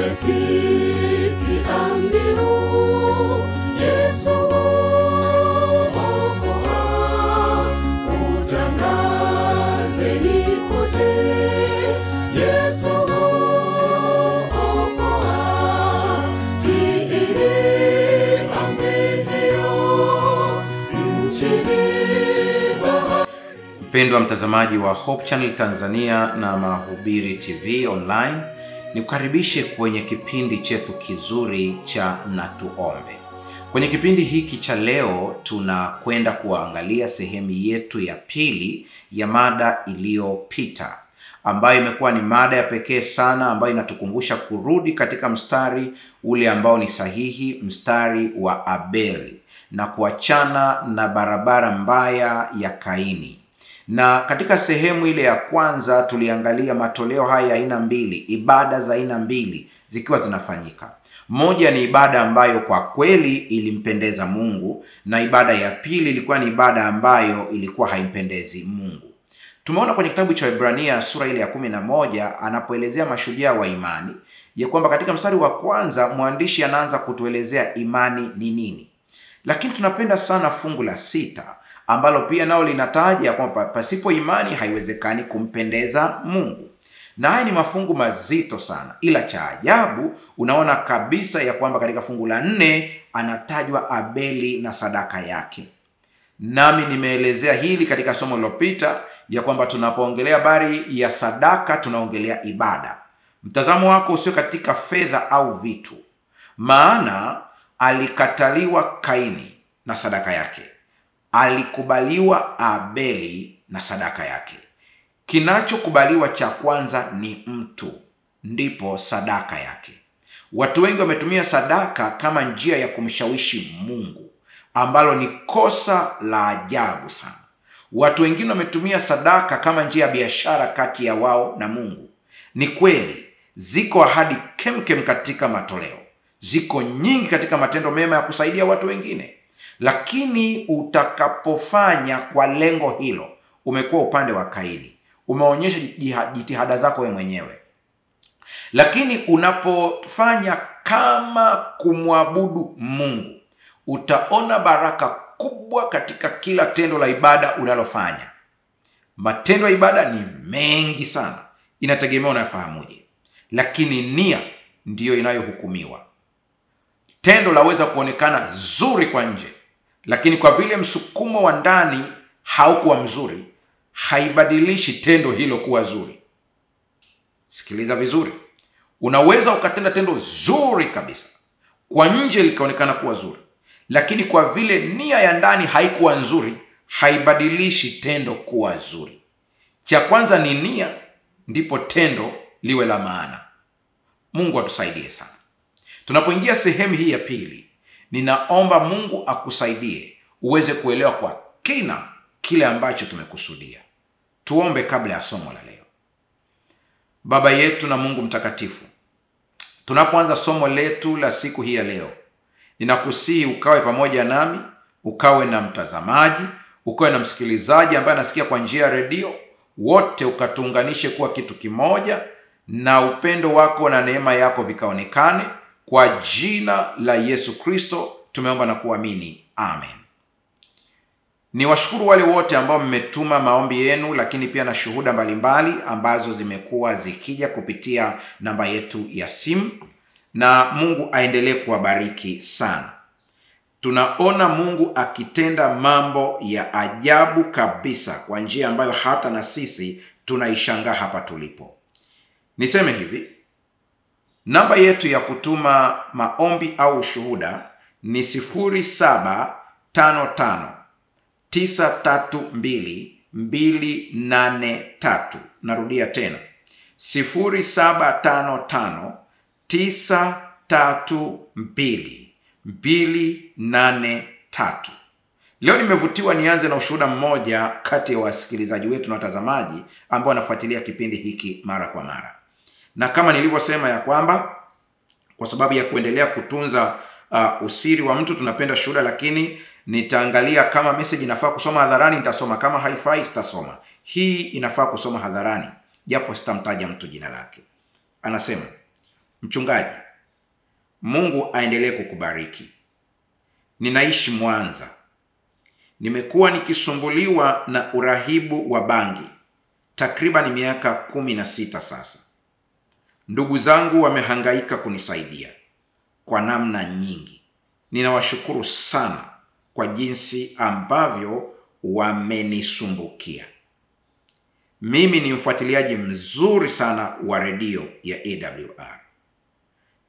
Umesikia mbiu, Yesu okoa, utangazeni kote, Yesu okoa, tiini amri hiyo, nchini bahari. Mpendwa mtazamaji wa Hope Channel Tanzania na Mahubiri TV online, nikukaribishe kwenye kipindi chetu kizuri cha Na Tuombe. Kwenye kipindi hiki cha leo tunakwenda kuangalia sehemu yetu ya pili ya mada iliyopita, ambayo imekuwa ni mada ya pekee sana, ambayo inatukumbusha kurudi katika mstari ule ambao ni sahihi, mstari wa Abeli, na kuachana na barabara mbaya ya Kaini. Na katika sehemu ile ya kwanza tuliangalia matoleo haya ya aina mbili, ibada za aina mbili zikiwa zinafanyika. Moja ni ibada ambayo kwa kweli ilimpendeza Mungu, na ibada ya pili ilikuwa ni ibada ambayo ilikuwa haimpendezi Mungu. Tumeona kwenye kitabu cha Waebrania sura ile ya 11 anapoelezea mashujaa wa imani, ya kwamba katika mstari wa kwanza mwandishi anaanza kutuelezea imani ni nini. Lakini tunapenda sana fungu la 6 ambalo pia nao linataja kwamba pasipo imani haiwezekani kumpendeza Mungu. Na haya ni mafungu mazito sana, ila cha ajabu unaona kabisa ya kwamba katika fungu la 4 anatajwa Abeli na sadaka yake. Nami nimeelezea hili katika somo lililopita ya kwamba tunapoongelea habari ya sadaka tunaongelea ibada. Mtazamo wako usio katika fedha au vitu, maana alikataliwa Kaini na sadaka yake, alikubaliwa Abeli na sadaka yake. Kinachokubaliwa cha kwanza ni mtu, ndipo sadaka yake. Watu wengi wametumia sadaka kama njia ya kumshawishi Mungu, ambalo ni kosa la ajabu sana. Watu wengine wametumia sadaka kama njia ya biashara kati ya wao na Mungu. Ni kweli ziko ahadi kemkem katika matoleo, ziko nyingi katika matendo mema ya kusaidia watu wengine, lakini utakapofanya kwa lengo hilo, umekuwa upande wa Kaini, umeonyesha jitihada zako wewe mwenyewe. Lakini unapofanya kama kumwabudu Mungu, utaona baraka kubwa katika kila tendo la ibada unalofanya. Matendo ya ibada ni mengi sana, inategemea unafahamuje, lakini nia ndiyo inayohukumiwa. Tendo laweza kuonekana zuri kwa nje, lakini kwa vile msukumo wa ndani haukuwa mzuri, haibadilishi tendo hilo kuwa zuri. Sikiliza vizuri. Unaweza ukatenda tendo zuri kabisa, kwa nje likaonekana kuwa zuri, lakini kwa vile nia ya ndani haikuwa nzuri, haibadilishi tendo kuwa zuri. Cha kwanza ni nia, ndipo tendo liwe la maana. Mungu atusaidie sana. Tunapoingia sehemu hii ya pili, ninaomba Mungu akusaidie uweze kuelewa kwa kina kile ambacho tumekusudia. Tuombe kabla ya somo la leo. Baba yetu na Mungu mtakatifu, tunapoanza somo letu la siku hii ya leo, ninakusihi ukawe pamoja nami, ukawe na mtazamaji, ukawe na msikilizaji ambaye anasikia kwa njia ya redio, wote ukatuunganishe kuwa kitu kimoja, na upendo wako na neema yako vikaonekane. Kwa jina la Yesu Kristo tumeomba na kuamini, amen. Ni washukuru wale wote ambao mmetuma maombi yenu, lakini pia na shuhuda mbalimbali ambazo zimekuwa zikija kupitia namba yetu ya simu, na Mungu aendelee kuwabariki sana. Tunaona Mungu akitenda mambo ya ajabu kabisa kwa njia ambayo hata na sisi tunaishangaa hapa tulipo. Niseme hivi, namba yetu ya kutuma maombi au shuhuda ni 0755932283. Narudia tena, 0755932283. Leo nimevutiwa nianze na ushuhuda mmoja kati ya wasikilizaji wetu na watazamaji ambao wanafuatilia kipindi hiki mara kwa mara. Na kama nilivyosema ya kwamba kwa sababu ya kuendelea kutunza usiri wa mtu, tunapenda shuhuda, lakini nitaangalia kama message inafaa kusoma hadharani nitasoma, kama haifai sitasoma. Hii inafaa kusoma hadharani, japo sitamtaja mtu jina lake. Anasema, Mchungaji, Mungu aendelee kukubariki. Ninaishi Mwanza. Nimekuwa nikisumbuliwa na urahibu wa bangi takriban miaka 16 sasa. Ndugu zangu wamehangaika kunisaidia kwa namna nyingi. Ninawashukuru sana kwa jinsi ambavyo wamenisumbukia. Mimi ni mfuatiliaji mzuri sana wa redio ya AWR.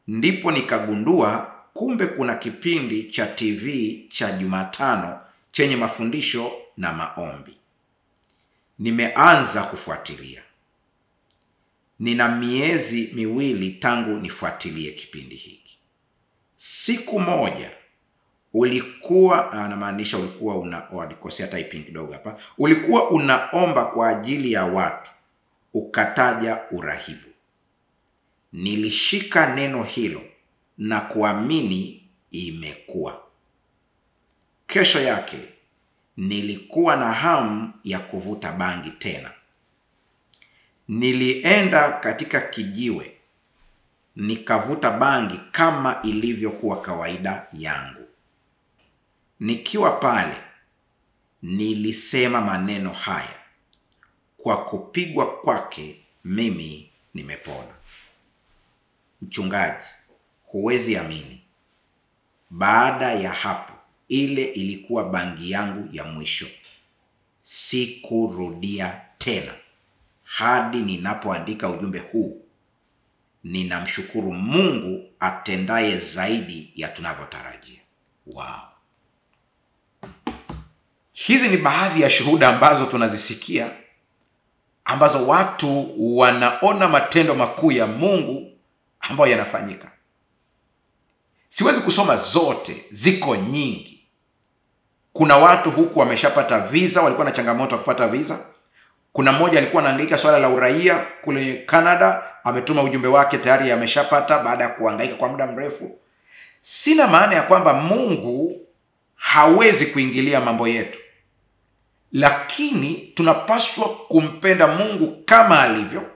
Ndipo nikagundua kumbe kuna kipindi cha TV cha Jumatano chenye mafundisho na maombi. Nimeanza kufuatilia. Nina miezi miwili tangu nifuatilie kipindi hiki. Siku moja ulikuwa ulikosea typing kidogo hapa. Ulikuwa unaomba kwa ajili ya watu, ukataja urahibu. Nilishika neno hilo na kuamini imekuwa. Kesho yake nilikuwa na hamu ya kuvuta bangi tena. Nilienda katika kijiwe nikavuta bangi kama ilivyokuwa kawaida yangu. Nikiwa pale nilisema maneno haya: kwa kupigwa kwake mimi nimepona. Mchungaji, huwezi amini, baada ya hapo, ile ilikuwa bangi yangu ya mwisho. Sikurudia tena. Hadi ninapoandika ujumbe huu, ninamshukuru Mungu atendaye zaidi ya tunavyotarajia. Wow. Hizi ni baadhi ya shuhuda ambazo tunazisikia, ambazo watu wanaona matendo makuu ya Mungu ambayo yanafanyika. Siwezi kusoma zote, ziko nyingi. Kuna watu huku wameshapata visa, walikuwa na changamoto ya kupata visa. Kuna mmoja alikuwa anahangaika swala la uraia kule Canada, ametuma ujumbe wake tayari ameshapata baada ya kuhangaika kwa muda mrefu. Sina maana ya kwamba Mungu hawezi kuingilia mambo yetu, lakini tunapaswa kumpenda Mungu kama alivyo,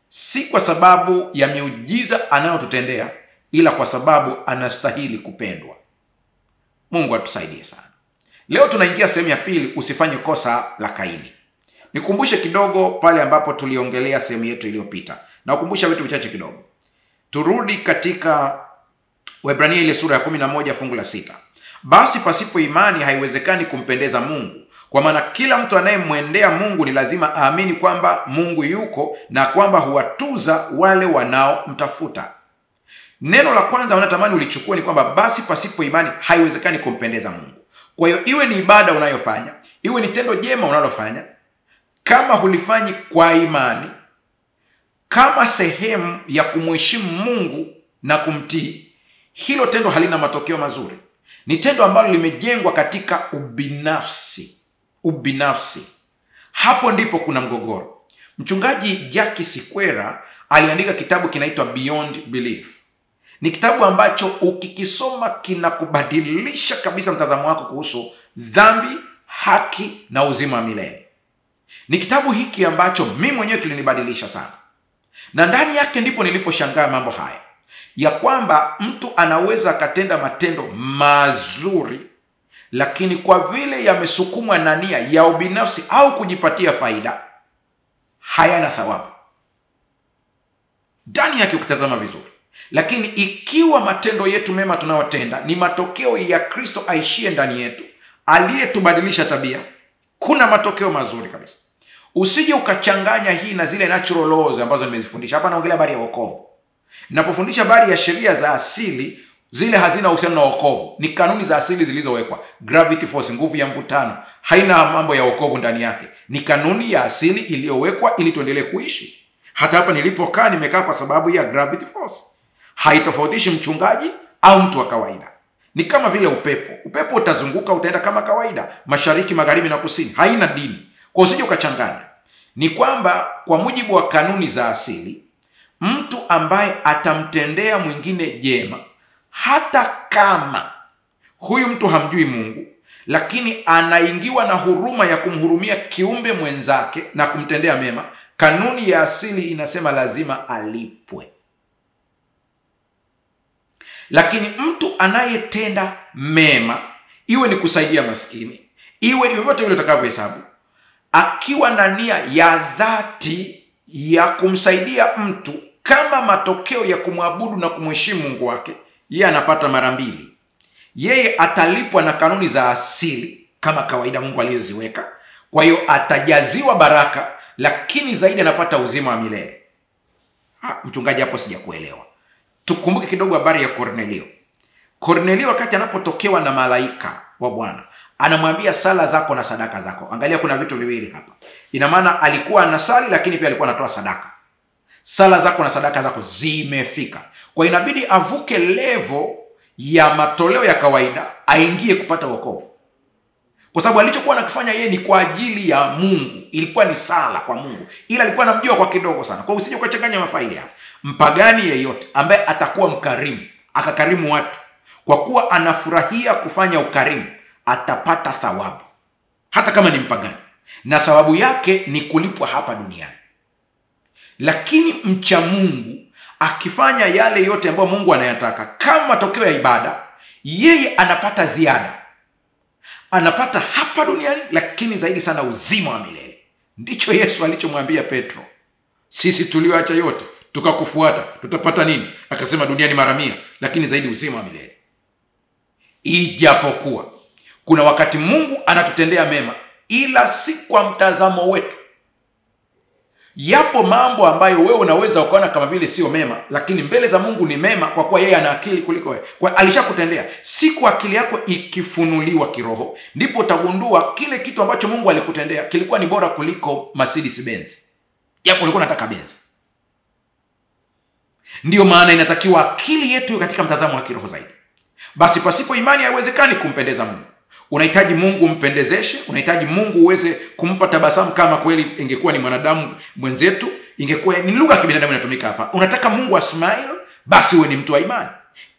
si kwa sababu ya miujiza anayotutendea, ila kwa sababu anastahili kupendwa. Mungu atusaidie sana. Leo tunaingia sehemu ya pili, usifanye kosa la Kaini. Nikumbushe kidogo pale ambapo tuliongelea sehemu yetu iliyopita. Na ukumbusha vitu vichache kidogo. Turudi katika Waebrania ile sura ya 11 fungu la 6. Basi pasipo imani haiwezekani kumpendeza Mungu, kwa maana kila mtu anayemwendea Mungu ni lazima aamini kwamba Mungu yuko na kwamba huwatuza wale wanaomtafuta. Neno la kwanza wanatamani ulichukua ni kwamba basi pasipo imani haiwezekani kumpendeza Mungu. Kwa hiyo iwe ni ibada unayofanya, iwe ni tendo jema unalofanya, kama hulifanyi kwa imani, kama sehemu ya kumheshimu Mungu na kumtii, hilo tendo halina matokeo mazuri. Ni tendo ambalo limejengwa katika ubinafsi. Hapo ndipo kuna mgogoro. Mchungaji Jackie Sikwera aliandika kitabu kinaitwa Beyond Belief. Ni kitabu ambacho ukikisoma kinakubadilisha kabisa mtazamo wako kuhusu dhambi, haki na uzima wa milele. Ni kitabu hiki ambacho mimi mwenyewe kilinibadilisha sana. Na ndani yake ndipo niliposhangaa mambo haya, ya kwamba mtu anaweza akatenda matendo mazuri, lakini kwa vile yamesukumwa na nia ya ubinafsi au kujipatia faida, hayana thawabu ndani yake ukitazama vizuri. Lakini ikiwa matendo yetu mema tunayotenda ni matokeo ya Kristo aishie ndani yetu, aliyetubadilisha tabia, kuna matokeo mazuri kabisa. Usije ukachanganya hii na zile natural laws ambazo nimezifundisha. Hapa naongelea habari ya wokovu. Ninapofundisha habari ya sheria za asili, zile hazina uhusiano na wokovu. Ni kanuni za asili zilizowekwa. Gravity force, nguvu ya mvutano, haina mambo ya wokovu ndani yake. Ni kanuni ya asili iliyowekwa ili tuendelee kuishi. Hata hapa nilipokaa nimekaa kwa sababu ya gravity force. Haitofautishi mchungaji au mtu wa kawaida. Ni kama vile upepo. Upepo utazunguka, utaenda kama kawaida, mashariki, magharibi na kusini. Haina dini. Kwa usije ukachanganya. Ni kwamba kwa mujibu wa kanuni za asili, mtu ambaye atamtendea mwingine jema, hata kama huyu mtu hamjui Mungu, lakini anaingiwa na huruma ya kumhurumia kiumbe mwenzake na kumtendea mema, kanuni ya asili inasema lazima alipwe. Lakini mtu anayetenda mema, iwe ni kusaidia maskini, iwe ni vyovyote vile utakavyohesabu, akiwa na nia ya dhati ya kumsaidia mtu kama matokeo ya kumwabudu na kumheshimu Mungu wake, yeye anapata mara mbili. Yeye atalipwa na kanuni za asili kama kawaida Mungu aliyoziweka. Kwa hiyo atajaziwa baraka, lakini zaidi anapata uzima wa milele. Mchungaji, hapo sijakuelewa. Tukumbuke kidogo habari ya Kornelio. Kornelio wakati anapotokewa na malaika wa Bwana, anamwambia sala zako na sadaka zako. Angalia, kuna vitu viwili hapa. Ina maana alikuwa anasali, lakini pia alikuwa anatoa sadaka. Sala zako na sadaka zako zimefika. Kwa inabidi avuke level ya matoleo ya kawaida, aingie kupata wokovu. Kwa sababu alichokuwa anakifanya yeye ni kwa ajili ya Mungu. Ilikuwa ni sala kwa Mungu, ila alikuwa anamjua kwa kidogo sana. Kwa usije ukachanganya mafaili hapa. Mpagani yeyote ambaye atakuwa mkarimu, akakarimu watu, kwa kuwa anafurahia kufanya ukarimu, atapata thawabu, hata kama ni mpagani, na thawabu yake ni kulipwa hapa duniani. Lakini mcha Mungu akifanya yale yote ambayo Mungu anayataka kama matokeo ya ibada, yeye anapata ziada, anapata hapa duniani, lakini zaidi sana uzima wa milele. Ndicho Yesu alichomwambia Petro, sisi tulioacha yote tukakufuata tutapata nini? Akasema duniani mara 100, lakini zaidi uzima wa milele. Ijapokuwa kuna wakati Mungu anatutendea mema, ila si kwa mtazamo wetu. Yapo mambo ambayo wewe unaweza ukaona kama vile sio mema, lakini mbele za Mungu ni mema, kwa kuwa yeye ana akili kuliko wewe. Kwa alishakutendea. Siku akili yako ikifunuliwa kiroho, ndipo utagundua kile kitu ambacho Mungu alikutendea kilikuwa ni bora kuliko Mercedes Benz, japo ulikuwa unataka Benz. Ndiyo maana inatakiwa akili yetu katika mtazamo wa kiroho zaidi. Basi pasipo imani haiwezekani kumpendeza Mungu. Unahitaji Mungu umpendezeshe, unahitaji Mungu uweze kumpa tabasamu. Kama kweli ingekuwa ni mwanadamu mwenzetu, ingekuwa ni lugha ya kibinadamu inatumika hapa. Unataka Mungu asmile, basi uwe ni mtu wa imani.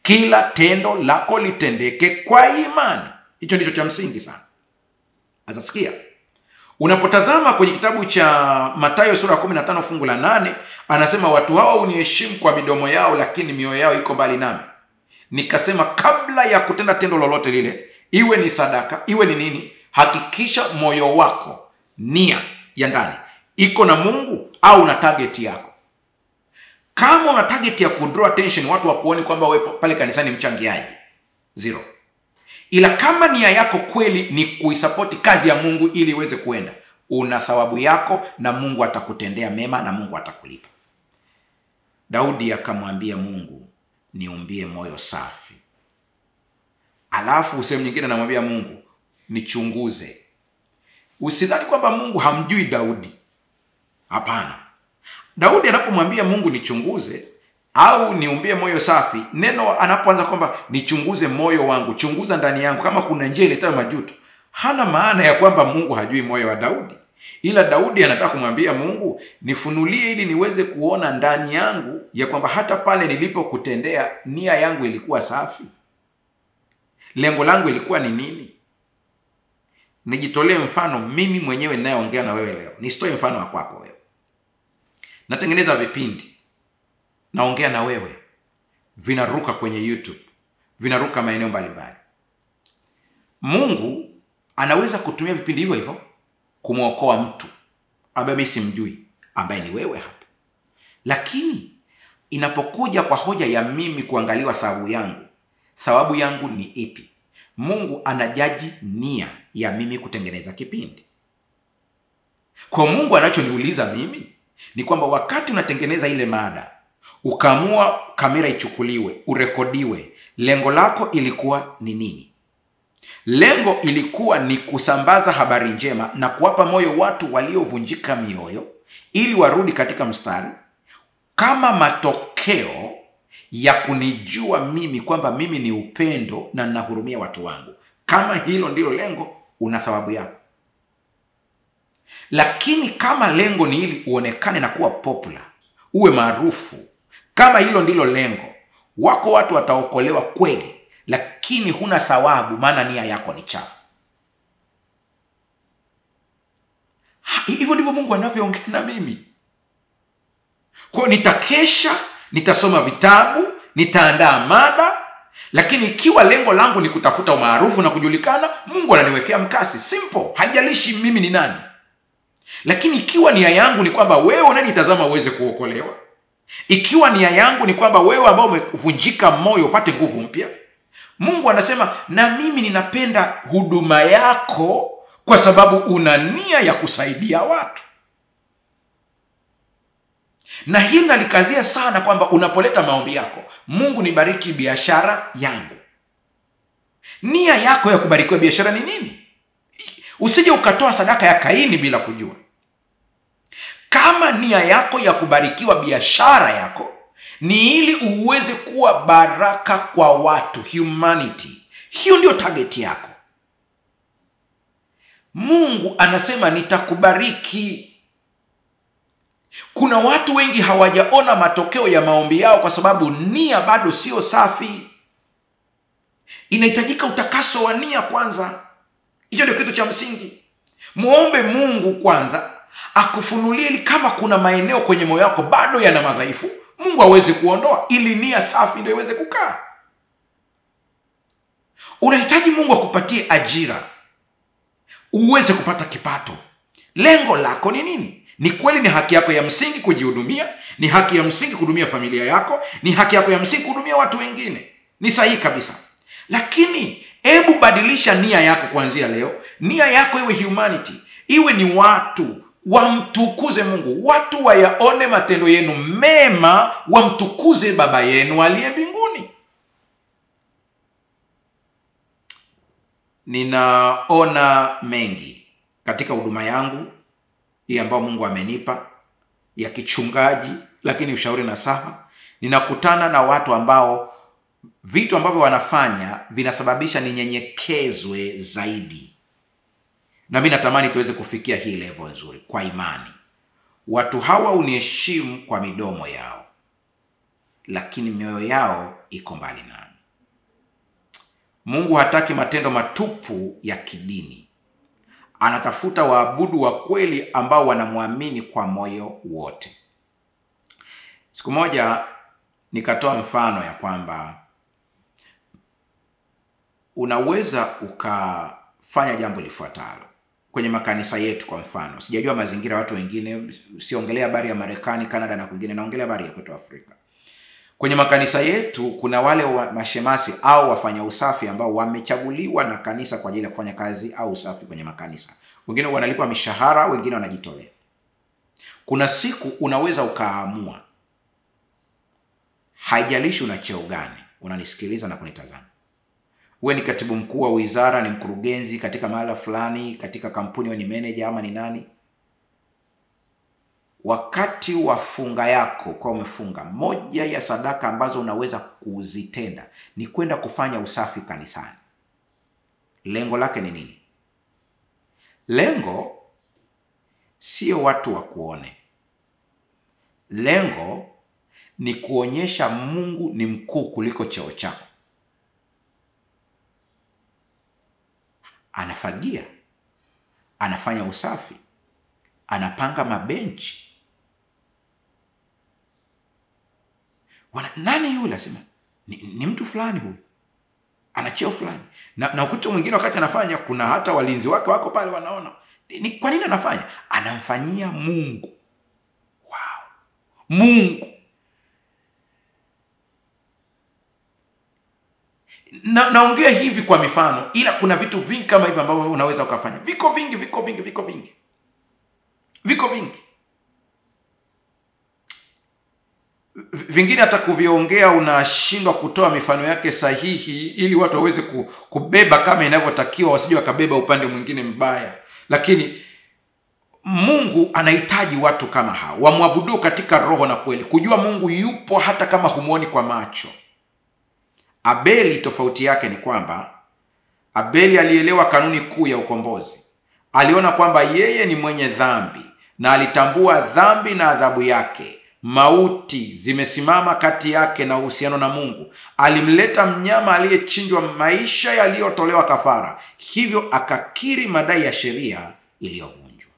Kila tendo lako litendeke kwa imani. Hicho ndicho cha msingi sana. Azasikia. Unapotazama kwenye kitabu cha Mathayo sura 15 fungu la 8, anasema watu hao uniheshimu kwa midomo yao, lakini mioyo yao iko mbali nami. Nikasema kabla ya kutenda tendo lolote lile, iwe ni sadaka, iwe ni nini, hakikisha moyo wako, nia ya ndani, iko na Mungu au na target yako. Kama una target ya kudraw attention, watu wakuone kwamba wewe pale kanisani mchangiaji, 0. Ila kama nia yako kweli ni kuisupport kazi ya Mungu ili iweze kuenda, una thawabu yako na Mungu atakutendea mema na Mungu atakulipa. Daudi akamwambia Mungu, niumbie moyo safi. Alafu sehemu nyingine anamwambia Mungu, nichunguze. Usidhani kwamba Mungu hamjui Daudi. Hapana. Daudi anapomwambia Mungu nichunguze au niumbie moyo safi, neno anapoanza kwamba nichunguze moyo wangu, chunguza ndani yangu kama kuna njia iletayo majuto, hana maana ya kwamba Mungu hajui moyo wa Daudi. Ila Daudi anataka kumwambia Mungu, nifunulie ili niweze kuona ndani yangu ya kwamba hata pale nilipokutendea nia yangu ilikuwa safi. Lengo langu ilikuwa ni nini? Nijitolee mfano mimi mwenyewe ninayeongea na wewe leo. Nisitoe mfano wa kwako wewe. Natengeneza vipindi, naongea na wewe, vinaruka kwenye YouTube, vinaruka maeneo mbalimbali. Mungu anaweza kutumia vipindi hivyo hivyo kumwokoa mtu ambaye mimi simjui, ambaye ni wewe hapa. Lakini inapokuja kwa hoja ya mimi kuangaliwa thawabu yangu ni ipi? Mungu anajaji nia ya mimi kutengeneza kipindi. Kwa Mungu anachoniuliza mimi ni kwamba wakati unatengeneza ile mada, ukaamua kamera ichukuliwe, urekodiwe, lengo lako ilikuwa ni nini? Lengo ilikuwa ni kusambaza habari njema na kuwapa moyo watu waliovunjika mioyo ili warudi katika mstari, kama matokeo ya kunijua mimi kwamba mimi ni upendo na ninahurumia watu wangu. Kama hilo ndilo lengo, una thawabu yako. Lakini kama lengo ni ili uonekane na kuwa popular, uwe maarufu, kama hilo ndilo lengo, wako watu wataokolewa kweli, lakini huna thawabu, maana nia yako ni chafu. Hivyo ndivyo Mungu anavyoongea na mimi. Kwa nitakesha, nitasoma vitabu, nitaandaa mada, Lakini ikiwa lengo langu ni kutafuta umaarufu na kujulikana, Mungu ananiwekea mkasi. Simple, haijalishi mimi ni nani. Lakini ikiwa nia yangu ni kwamba wewe unanitazama uweze kuokolewa, ikiwa nia yangu ni kwamba wewe ambao umevunjika moyo upate nguvu mpya, Mungu anasema na mimi ninapenda huduma yako kwa sababu una nia ya kusaidia watu. Na hili nalikazia sana kwamba unapoleta maombi yako, Mungu nibariki biashara yangu. Nia yako ya kubarikiwa biashara ni nini? Usije ukatoa sadaka ya Kaini bila kujua. Kama nia yako ya kubarikiwa biashara yako ni ili uweze kuwa baraka kwa watu, humanity, hiyo ndio target yako, Mungu anasema nitakubariki. Kuna watu wengi hawajaona matokeo ya maombi yao kwa sababu nia bado sio safi. Inahitajika utakaso wa nia kwanza. Hicho ndio kitu cha msingi. Muombe Mungu kwanza akufunulie kama kuna maeneo kwenye moyo wako bado yana madhaifu, Mungu aweze kuondoa ili nia safi ndio iweze kukaa. Unahitaji Mungu akupatie ajira, uweze kupata kipato. Lengo lako ni nini? Ni kweli ni haki yako ya msingi kujihudumia, ni haki ya msingi kuhudumia familia yako, ni haki yako ya msingi kuhudumia watu wengine. Ni sahihi kabisa. Lakini hebu badilisha nia yako kuanzia leo. Nia yako iwe humanity, iwe ni watu wamtukuze Mungu, watu wayaone matendo yenu mema, wamtukuze Baba yenu aliye mbinguni. Ninaona mengi katika huduma yangu hii ambayo Mungu amenipa ya kichungaji, lakini ushauri na saha. Ninakutana na watu ambao vitu ambavyo wanafanya vinasababisha ninyenyekezwe zaidi. Na mimi natamani tuweze kufikia hii level nzuri kwa imani. Watu hawa uniheshimu kwa midomo yao, lakini mioyo yao iko mbali nami. Mungu hataki matendo matupu ya kidini. Anatafuta waabudu wa kweli ambao wanamwamini kwa moyo wote. Siku moja nikatoa mfano ya kwamba unaweza ukafanya jambo lifuatalo kwenye makanisa yetu. Kwa mfano, sijajua mazingira watu wengine, siongelea habari ya Marekani, Canada na kwingine, naongelea habari ya kwetu Afrika. Kwenye makanisa yetu kuna wale mashemasi au wafanya usafi ambao wamechaguliwa na kanisa kwa ajili ya kufanya kazi au usafi kwenye makanisa. Wengine wanalipwa mishahara, wengine wanajitolea. Kuna siku unaweza ukaamua, haijalishi una cheo gani, unanisikiliza na kunitazama. Uwe ni katibu mkuu wa wizara, ni mkurugenzi katika mahala fulani, katika kampuni, au ni manager ama ni nani. Wakati wa funga yako, kwa umefunga, moja ya sadaka ambazo unaweza kuzitenda ni kwenda kufanya usafi kanisani. Lengo lake ni nini? Lengo sio watu wa kuone. Lengo ni kuonyesha Mungu ni mkuu kuliko cheo chako. Anafagia, anafanya usafi, anapanga mabenchi. Nani yule? Asema ni mtu fulani huyu, ana cheo fulani. Na ukuta mwingine wakati anafanya, kuna hata walinzi wake wako pale wanaona. Kwa nini anafanya? Anamfanyia Mungu. Wow. Mungu. Naongea hivi kwa mifano, ila kuna vitu vingi kama hivi ambavyo unaweza ukafanya. Viko vingi. Vingine hata kuviongea unashindwa kutoa mifano yake sahihi ili watu waweze kubeba kama inavyotakiwa, wasije wakabeba upande mwingine mbaya. Lakini Mungu anahitaji watu kama hao, wamwabudu katika roho na kweli, kujua Mungu yupo hata kama humuoni kwa macho. Abeli tofauti yake ni kwamba Abeli alielewa kanuni kuu ya ukombozi. Aliona kwamba yeye ni mwenye dhambi na alitambua dhambi na adhabu yake. Mauti zimesimama kati yake na uhusiano na Mungu. Alimleta mnyama aliyechinjwa, maisha yaliyotolewa kafara. Hivyo akakiri madai ya sheria iliyovunjwa.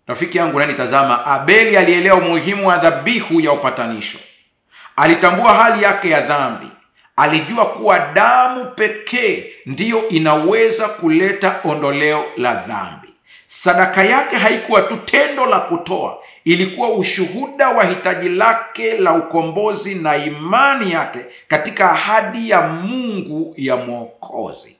Rafiki yangu unanitazama, Abeli alielewa umuhimu wa dhabihu ya upatanisho. Alitambua hali yake ya dhambi. Alijua kuwa damu pekee ndiyo inaweza kuleta ondoleo la dhambi. Sadaka yake haikuwa tu tendo la kutoa, ilikuwa ushuhuda wa hitaji lake la ukombozi na imani yake katika ahadi ya Mungu ya Mwokozi.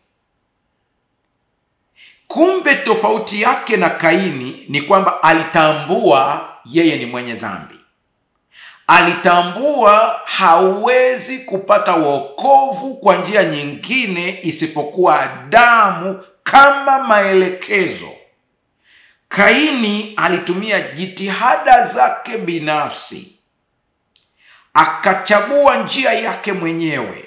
Kumbe tofauti yake na Kaini ni kwamba alitambua yeye ni mwenye dhambi. Alitambua hawezi kupata wokovu kwa njia nyingine isipokuwa damu kama maelekezo. Kaini alitumia jitihada zake binafsi, akachagua njia yake mwenyewe.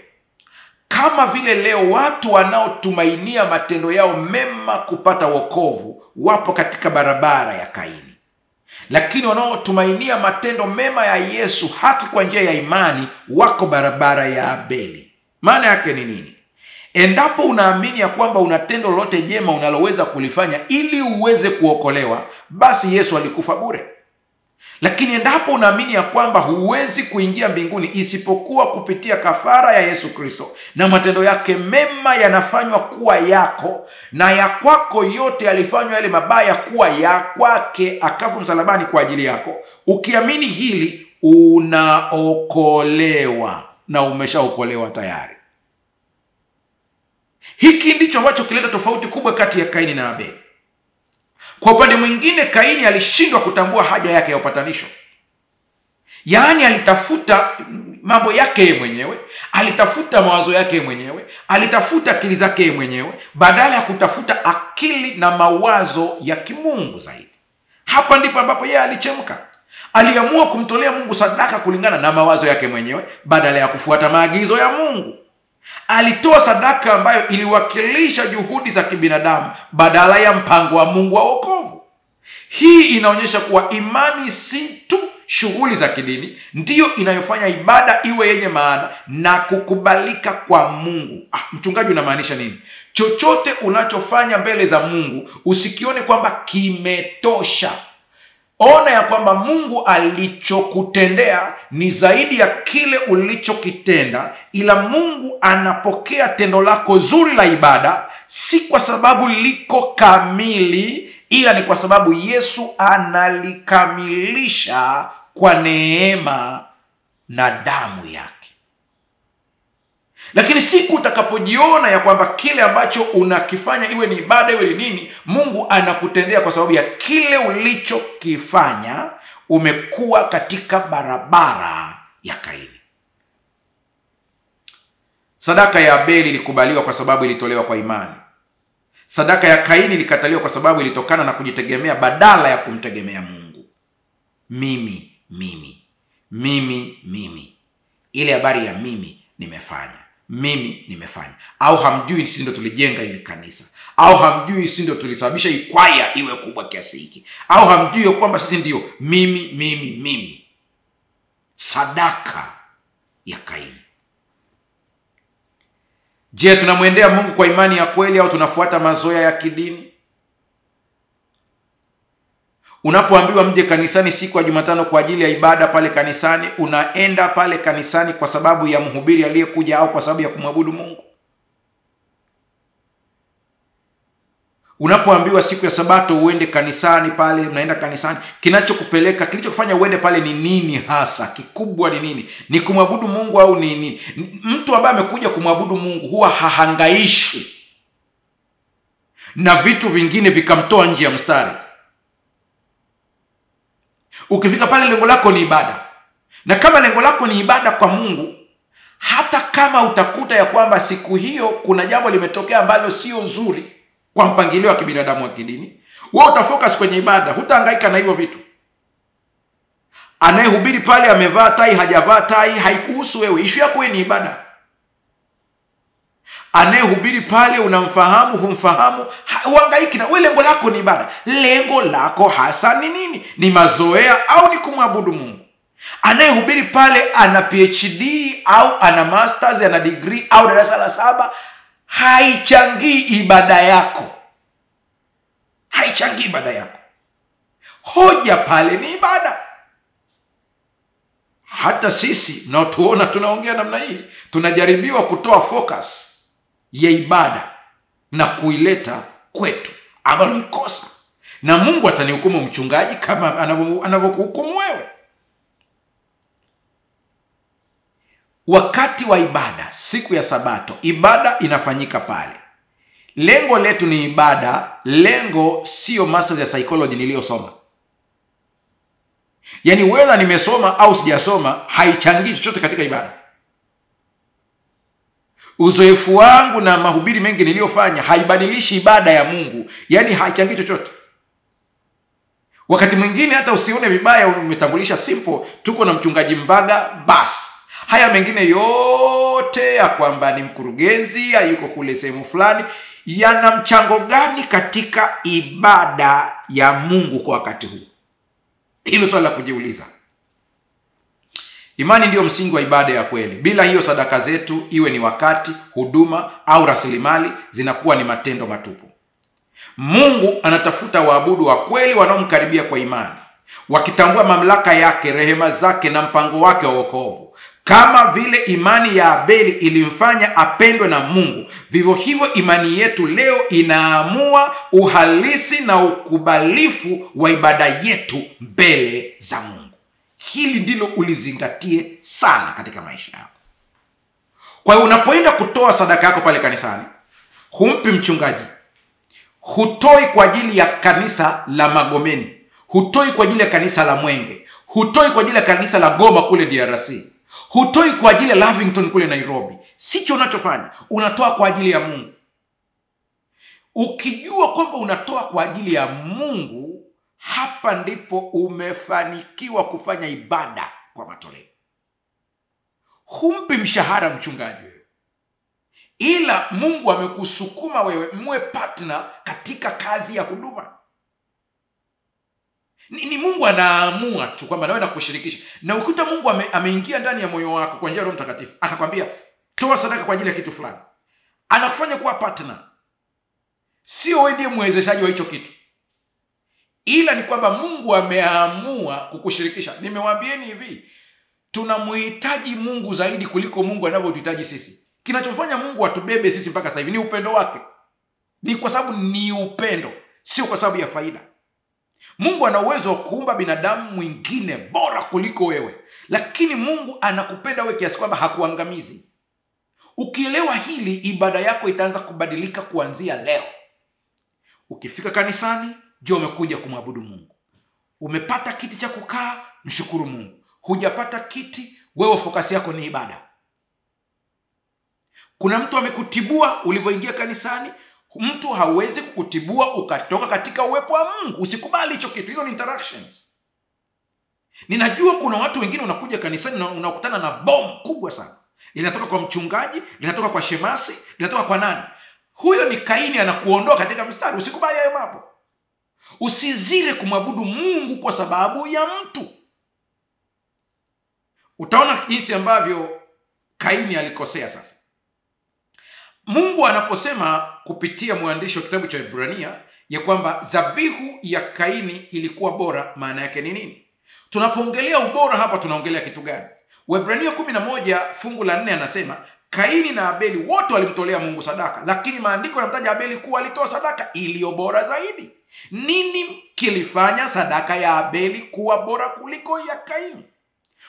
Kama vile leo watu wanaotumainia matendo yao mema kupata wokovu wapo katika barabara ya Kaini, lakini wanaotumainia matendo mema ya Yesu, haki kwa njia ya imani, wako barabara ya Abeli. Maana yake ni nini? Endapo unaamini ya kwamba una tendo lolote jema unaloweza kulifanya ili uweze kuokolewa, basi Yesu alikufa bure. Lakini endapo unaamini ya kwamba huwezi kuingia mbinguni isipokuwa kupitia kafara ya Yesu Kristo, na matendo yake mema yanafanywa kuwa yako, na ya kwako yote yalifanywa yale mabaya kuwa ya kwake, akafa msalabani kwa ajili yako, ukiamini hili unaokolewa, na umeshaokolewa tayari. Hiki ndicho ambacho kileta tofauti kubwa kati ya Kaini na Abeli. Kwa upande mwingine, Kaini alishindwa kutambua haja yake ya upatanisho. Yaani alitafuta mambo yake mwenyewe, alitafuta mawazo yake mwenyewe, alitafuta akili zake mwenyewe badala ya kutafuta akili na mawazo ya kimungu zaidi. Hapa ndipo ambapo yeye alichemka. Aliamua kumtolea Mungu sadaka kulingana na mawazo yake mwenyewe badala ya kufuata maagizo ya Mungu. Alitoa sadaka ambayo iliwakilisha juhudi za kibinadamu badala ya mpango wa Mungu wa wokovu. Hii inaonyesha kuwa imani si tu shughuli za kidini ndiyo inayofanya ibada iwe yenye maana na kukubalika kwa Mungu. Mchungaji, unamaanisha nini? Chochote unachofanya mbele za Mungu usikione kwamba kimetosha. Ona ya kwamba Mungu alichokutendea ni zaidi ya kile ulichokitenda, ila Mungu anapokea tendo lako zuri la ibada si kwa sababu liko kamili, ila ni kwa sababu Yesu analikamilisha kwa neema na damu yake. Lakini siku utakapojiona ya kwamba kile ambacho unakifanya iwe ni ibada iwe ni nini, Mungu anakutendea kwa sababu ya kile ulichokifanya, umekuwa katika barabara ya Kaini. Sadaka ya Abeli ilikubaliwa kwa sababu ilitolewa kwa imani. Sadaka ya Kaini ilikataliwa kwa sababu ilitokana na kujitegemea badala ya kumtegemea Mungu. Mimi. Ile habari ya mimi nimefanya. Au hamjui sisi ndio tulijenga ile kanisa? Au hamjui sisi ndio tulisababisha ikwaya iwe kubwa kiasi hiki? Au hamjui kwamba sisi ndio mimi? Sadaka ya Kaini. Je, tunamwendea Mungu kwa imani ya kweli au tunafuata mazoea ya kidini? Unapoambiwa mje kanisani siku ya Jumatano kwa ajili ya ibada pale kanisani, unaenda pale kanisani kwa sababu ya mhubiri aliyekuja au kwa sababu ya kumwabudu Mungu? Unapoambiwa siku ya Sabato uende kanisani pale, unaenda kanisani, kinachokupeleka, kilichokufanya uende pale ni nini hasa? Kikubwa ni nini? Ni kumwabudu Mungu au ni nini? Mtu ambaye amekuja kumwabudu Mungu huwa hahangaishwi na vitu vingine vikamtoa nje ya mstari. Ukifika pale lengo lako ni ibada. Na kama lengo lako ni ibada kwa Mungu, hata kama utakuta ya kwamba siku hiyo kuna jambo limetokea ambalo sio nzuri kwa mpangilio wa kibinadamu wa kidini, wewe utafocus kwenye ibada, hutahangaika na hivyo vitu. Anayehubiri pale amevaa tai hajavaa tai, haikuhusu wewe. Issue yako ni ibada. Anayehubiri pale unamfahamu humfahamu, uhangaiki na wewe. Lengo lako ni ibada. Lengo lako hasa ni nini? Ni mazoea au ni kumwabudu Mungu? Anayehubiri pale ana PhD au ana masters, ana degree au darasa la 7, haichangii ibada yako. Haichangii ibada yako. Hoja pale ni ibada. Hata sisi mnaotuona tunaongea namna hii, tunajaribiwa kutoa focus ya ibada na kuileta kwetu, ambalo ni kosa. Na Mungu atanihukumu mchungaji kama anavyokuhukumu wewe. Wakati wa ibada, siku ya Sabato, ibada inafanyika pale. Lengo letu ni ibada, lengo sio masters ya psychology niliyosoma. Yaani whether nimesoma au sijasoma haichangii chochote katika ibada. Uzoefu wangu na mahubiri mengi niliyofanya haibadilishi ibada ya Mungu, yaani haichangii chochote. Wakati mwingine hata usione vibaya umetambulisha simple, tuko na mchungaji Mbaga basi. Haya mengine yote ya kwamba ni mkurugenzi, yuko kule sehemu fulani, yana mchango gani katika ibada ya Mungu kwa wakati huu? Hilo swali la kujiuliza. Imani ndiyo msingi wa ibada ya kweli. Bila hiyo sadaka zetu, iwe ni wakati, huduma au rasilimali, zinakuwa ni matendo matupu. Mungu anatafuta waabudu wa kweli wanaomkaribia kwa imani, wakitambua mamlaka yake, rehema zake na mpango wake wa wokovu. Kama vile imani ya Abeli ilimfanya apendwe na Mungu, vivyo hivyo imani yetu leo inaamua uhalisi na ukubalifu wa ibada yetu mbele za Mungu. Hili ndilo ulizingatie sana katika maisha yako. Kwa hiyo unapoenda kutoa sadaka yako pale kanisani, humpi mchungaji, hutoi kwa ajili ya kanisa la Magomeni, hutoi kwa ajili ya kanisa la Mwenge, hutoi kwa ajili ya kanisa la Goma kule DRC, hutoi kwa ajili ya Lavington kule Nairobi. Sicho unachofanya, unatoa kwa ajili ya Mungu. Ukijua kwamba unatoa kwa ajili ya Mungu, hapa ndipo umefanikiwa kufanya ibada kwa matoleo. Humpi mshahara mchungaji wewe, ila Mungu amekusukuma wewe mwe partner katika kazi ya huduma. Ni Mungu anaamua tu kwamba nawe nakushirikisha. Na ukikuta Mungu ameingia ndani ya moyo wako kwa njia ya Roho Mtakatifu, akakwambia toa sadaka kwa ajili ya kitu fulani, anakufanya kuwa partner. Sio wewe ndiye mwezeshaji wa hicho kitu, ila ni kwamba Mungu ameamua kukushirikisha. Nimewaambieni hivi, tunamhitaji Mungu zaidi kuliko Mungu anavyotuhitaji sisi. Kinachofanya Mungu atubebe sisi mpaka sasa hivi ni upendo wake. Ni kwa sababu ni upendo, sio kwa sababu ya faida. Mungu ana uwezo wa kuumba binadamu mwingine bora kuliko wewe, lakini Mungu anakupenda wewe kiasi kwamba hakuangamizi. Ukielewa hili, ibada yako itaanza kubadilika kuanzia leo. Ukifika kanisani, je, umekuja kumwabudu Mungu? Umepata kiti cha kukaa, mshukuru Mungu. Hujapata kiti, wewe fokasi yako ni ibada. Kuna mtu amekutibua ulivyoingia kanisani, mtu hawezi kukutibua ukatoka katika uwepo wa Mungu. Usikubali hicho kitu. Hizo ni interactions. Ninajua kuna watu wengine unakuja kanisani na unakutana na bomu kubwa sana. Linatoka kwa mchungaji, linatoka kwa shemasi, linatoka kwa nani? Huyo ni Kaini, anakuondoa katika mstari. Usikubali hayo mambo. Usizire kumwabudu Mungu kwa sababu ya mtu. Utaona jinsi ambavyo Kaini alikosea sasa. Mungu anaposema kupitia mwandishi wa kitabu cha Ibrania ya kwamba dhabihu ya Kaini ilikuwa bora, maana yake ni nini? Tunapoongelea ubora hapa tunaongelea kitu gani? Waebrania 11 fungu la 4 anasema Kaini na Abeli wote walimtolea Mungu sadaka, lakini maandiko yanamtaja Abeli kuwa alitoa sadaka iliyo bora zaidi. Nini kilifanya sadaka ya Abeli kuwa bora kuliko ya Kaini?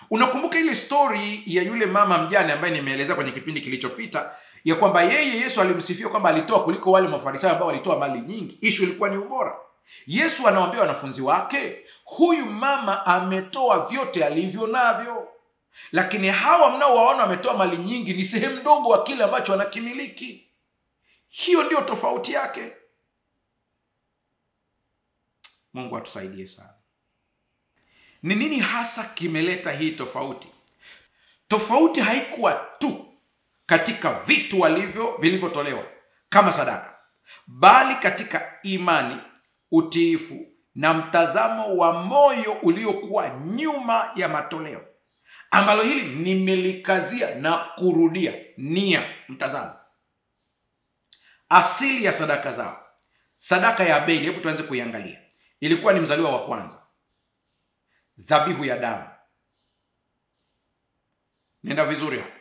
Unakumbuka ile story ya yule mama mjane ambaye nimeeleza kwenye kipindi kilichopita, ya kwamba Yesu alimsifia kwamba alitoa kuliko wale Mafarisayo ambao walitoa mali nyingi. Issue ilikuwa ni ubora. Yesu anawaambia wanafunzi wake, huyu mama ametoa vyote alivyo navyo, lakini hawa mnaowaona wametoa mali nyingi ni sehemu ndogo wa kile ambacho wanakimiliki. Hiyo ndio tofauti yake. Mungu atusaidie sana. Ni nini hasa kimeleta hii tofauti? Tofauti haikuwa tu katika vitu vilivyotolewa kama sadaka, bali katika imani, utiifu na mtazamo wa moyo uliokuwa nyuma ya matoleo, ambalo hili nimelikazia na kurudia: nia, mtazamo. Asili ya sadaka zao. Sadaka ya Abeli, hebu tuanze kuiangalia. Ilikuwa ni mzaliwa wa kwanza, dhabihu ya damu. Nenda vizuri hapa.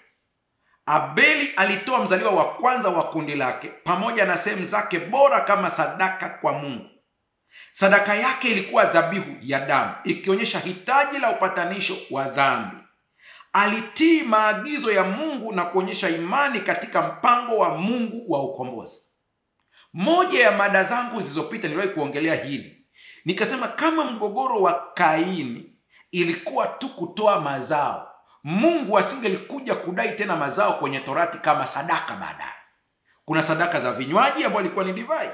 Abeli alitoa mzaliwa wa kwanza wa kundi lake pamoja na sehemu zake bora kama sadaka kwa Mungu. Sadaka yake ilikuwa dhabihu ya damu, ikionyesha hitaji la upatanisho wa dhambi. Alitii maagizo ya Mungu na kuonyesha imani katika mpango wa Mungu wa ukombozi. Moja ya mada zangu zilizopita niliwahi kuongelea hili. Nikasema kama mgogoro wa Kaini ilikuwa tu kutoa mazao, Mungu asingelikuja kudai tena mazao kwenye Torati kama sadaka baadaye. Kuna sadaka za vinywaji ambayo ilikuwa ni divai.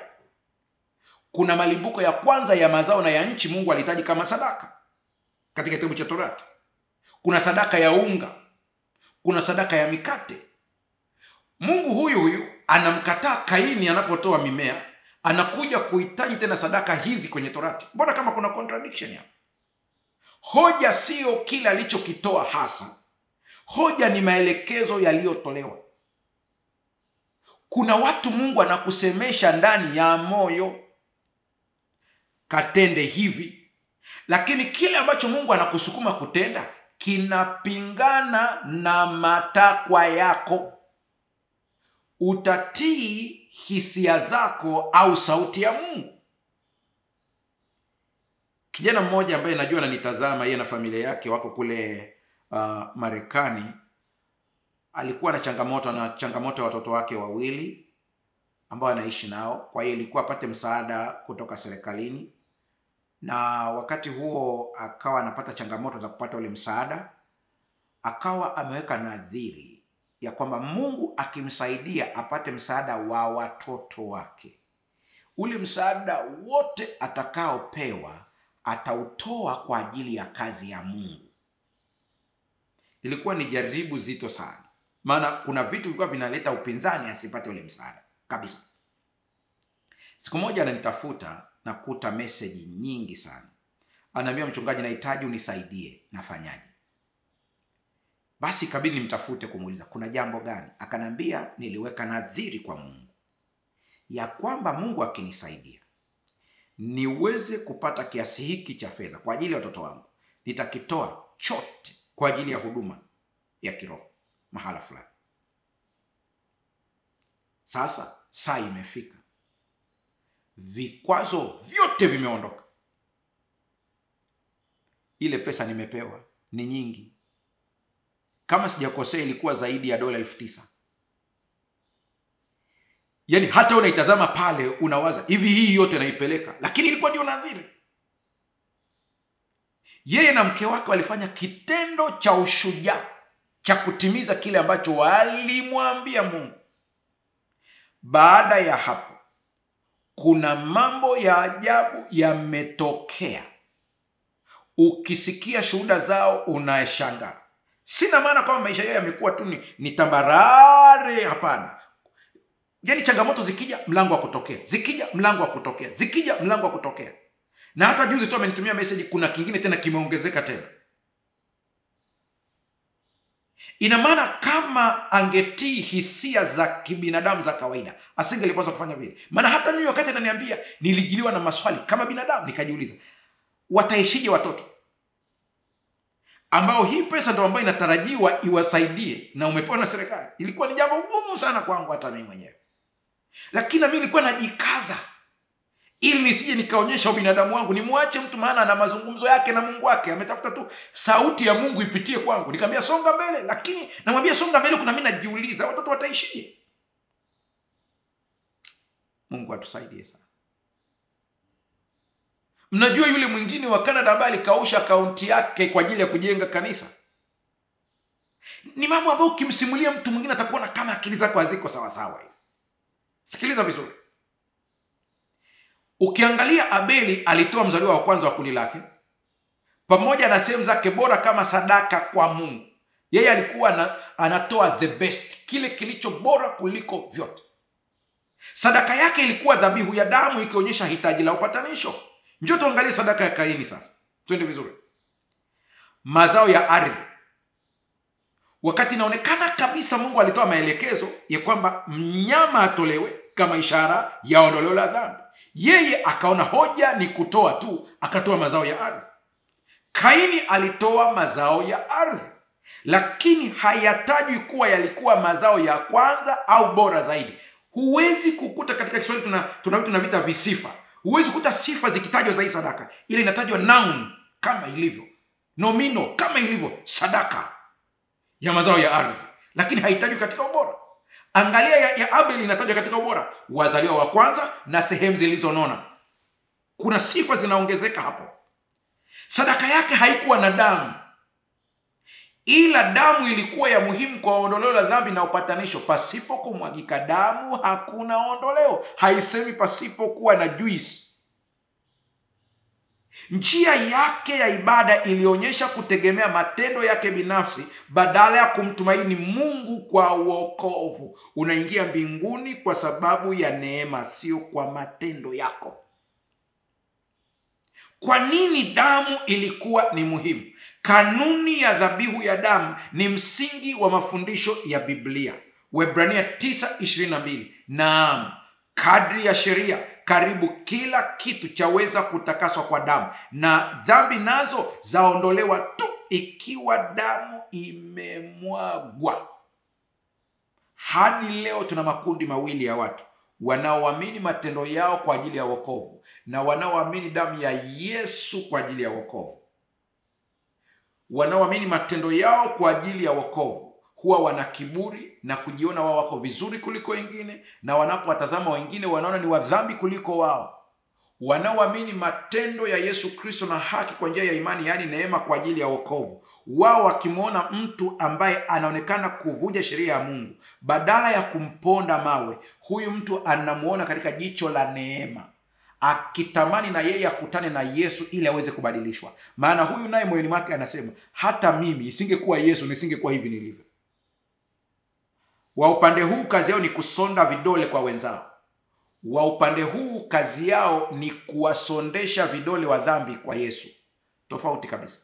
Kuna malimbuko ya kwanza ya mazao na ya nchi Mungu alihitaji kama sadaka katika kitabu cha Torati. Kuna sadaka ya unga. Kuna sadaka ya mikate. Mungu huyu anamkataa Kaini anapotoa mimea, anakuja kuhitaji tena sadaka hizi kwenye Torati. Mbona kama kuna contradiction hapa? Hoja sio kile alichokitoa hasa. Hoja ni maelekezo yaliyotolewa. Kuna watu Mungu anakusemesha ndani ya moyo, katende hivi, lakini kile ambacho Mungu anakusukuma kutenda kinapingana na matakwa yako. Utatii hisia zako au sauti ya Mungu? Kijana mmoja ambaye najua ananitazama, yeye na familia yake wako kule Marekani, alikuwa na changamoto ya watoto wake wawili ambao anaishi nao. Kwa hiyo ilikuwa apate msaada kutoka serikalini, na wakati huo akawa anapata changamoto za kupata ule msaada. Akawa ameweka nadhiri ya kwamba Mungu akimsaidia apate msaada wa watoto wake, ule msaada wote atakaopewa atautoa kwa ajili ya kazi ya Mungu. Ilikuwa ni jaribu zito sana, maana kuna vitu vilikuwa vinaleta upinzani asipate ule msaada kabisa. Siku moja ananitafuta na kuta message nyingi sana. Ananiambia, mchungaji, nahitaji unisaidie, nafanyaje? Basi kabidi nimtafute kumuuliza kuna jambo gani. Akanambia, niliweka nadhiri kwa Mungu ya kwamba Mungu akinisaidia niweze kupata kiasi hiki cha fedha kwa ajili ya watoto wangu, nitakitoa chote kwa ajili ya huduma ya kiroho mahala fulani. Sasa saa imefika, vikwazo vyote vimeondoka. Ile pesa nimepewa ni nyingi. Kama sijakosea ilikuwa zaidi ya $9,000. Yaani hata unaitazama pale unawaza hivi, hii yote naipeleka, lakini ilikuwa ndio nadhiri. Yeye na mke wake walifanya kitendo cha ushujaa cha kutimiza kile ambacho walimwambia Mungu. Baada ya hapo kuna mambo ya ajabu yametokea. Ukisikia shuhuda zao unashangaa. Sina maana kwamba maisha yao yamekuwa tu ni tambarare, hapana. Yaani changamoto zikija mlango wa kutokea, zikija mlango wa kutokea, zikija mlango wa kutokea. Na hata juzi tu amenitumia message, kuna kingine tena kimeongezeka tena. Ina maana kama angetii hisia za kibinadamu za kawaida, asingelipaswa kufanya vile. Maana hata mimi wakati ananiambia nilijiliwa na maswali kama binadamu, nikajiuliza wataishije watoto ambao hii pesa ndio ambayo inatarajiwa iwasaidie na umepewa na serikali. Ilikuwa ni jambo gumu sana kwangu hata mimi mwenyewe. Lakini mimi nilikuwa najikaza ili nisije nikaonyesha ubinadamu wangu, nimwache mtu, maana na mazungumzo yake na Mungu wake, ametafuta tu sauti ya Mungu ipitie kwangu. Nikamwambia songa mbele, lakini namwambia songa mbele, kuna mimi najiuliza watoto wataishije? Mungu atusaidie sana. Mnajua yule mwingine wa Canada ambaye alikausha akaunti yake kwa ajili ya kujenga kanisa. Ni mambo ambayo ukimsimulia mtu mwingine atakuona kama akili zako haziko sawa sawa hivi. Sikiliza vizuri. Ukiangalia Abeli alitoa mzaliwa wa kwanza wa kundi lake pamoja na sehemu zake bora kama sadaka kwa Mungu. Yeye alikuwa anatoa the best, kile kilicho bora kuliko vyote. Sadaka yake ilikuwa dhabihu ya damu, ikionyesha hitaji la upatanisho. Njoo tuangalie sadaka ya Kaini sasa. Twende vizuri. Mazao ya ardhi. Wakati inaonekana kabisa Mungu alitoa maelekezo ya kwamba mnyama atolewe kama ishara ya ondoleo la dhambi, yeye akaona hoja ni kutoa tu, akatoa mazao ya ardhi. Kaini alitoa mazao ya ardhi. lakini hayatajwi kuwa yalikuwa mazao ya kwanza au bora zaidi. Huwezi kukuta katika Kiswahili tunavita visifa. Huwezi kukuta sifa zikitajwa za hii sadaka. Ile inatajwa noun kama ilivyo, nomino kama ilivyo, sadaka ya mazao ya ardhi, lakini haitajwi katika ubora. Angalia ya Abel inatajwa katika ubora, wazaliwa wa kwanza na sehemu zilizonona. Kuna sifa zinaongezeka hapo. Sadaka yake haikuwa na damu, ila damu ilikuwa ya muhimu kwa ondoleo la dhambi na upatanisho. Pasipo kumwagika damu hakuna ondoleo. Haisemi pasipo kuwa na juice. Njia yake ya ibada ilionyesha kutegemea matendo yake binafsi badala ya kumtumaini Mungu kwa wokovu. Unaingia mbinguni kwa sababu ya neema, sio kwa matendo yako. Kwa nini damu ilikuwa ni muhimu? Kanuni ya dhabihu ya damu ni msingi wa mafundisho ya Biblia. Waebrania 9:22. Naam, kadri ya sheria karibu kila kitu chaweza kutakaswa kwa damu, na dhambi nazo zaondolewa tu ikiwa damu imemwagwa. Hadi leo tuna makundi mawili ya watu: wanaoamini matendo yao kwa ajili ya wokovu na wanaoamini damu ya Yesu kwa ajili ya wokovu. Wanaoamini matendo yao kwa ajili ya wokovu huwa wana kiburi na kujiona wao wako vizuri kuliko wengine, na wanapowatazama wengine wanaona ni wadhambi kuliko wao. Wanaoamini matendo ya Yesu Kristo na haki kwa njia ya imani, yaani neema kwa ajili ya wokovu, wao wakimwona mtu ambaye anaonekana kuvunja sheria ya Mungu, badala ya kumponda mawe, huyu mtu anamuona katika jicho la neema, akitamani na yeye akutane na Yesu ili aweze kubadilishwa. Maana huyu naye moyoni mwake anasema, hata mimi isingekuwa Yesu nisingekuwa hivi nilivyo. Wa upande huu kazi yao ni kusonda vidole kwa wenzao. Wa upande huu kazi yao ni kuwasondesha vidole wa dhambi kwa Yesu. Tofauti kabisa.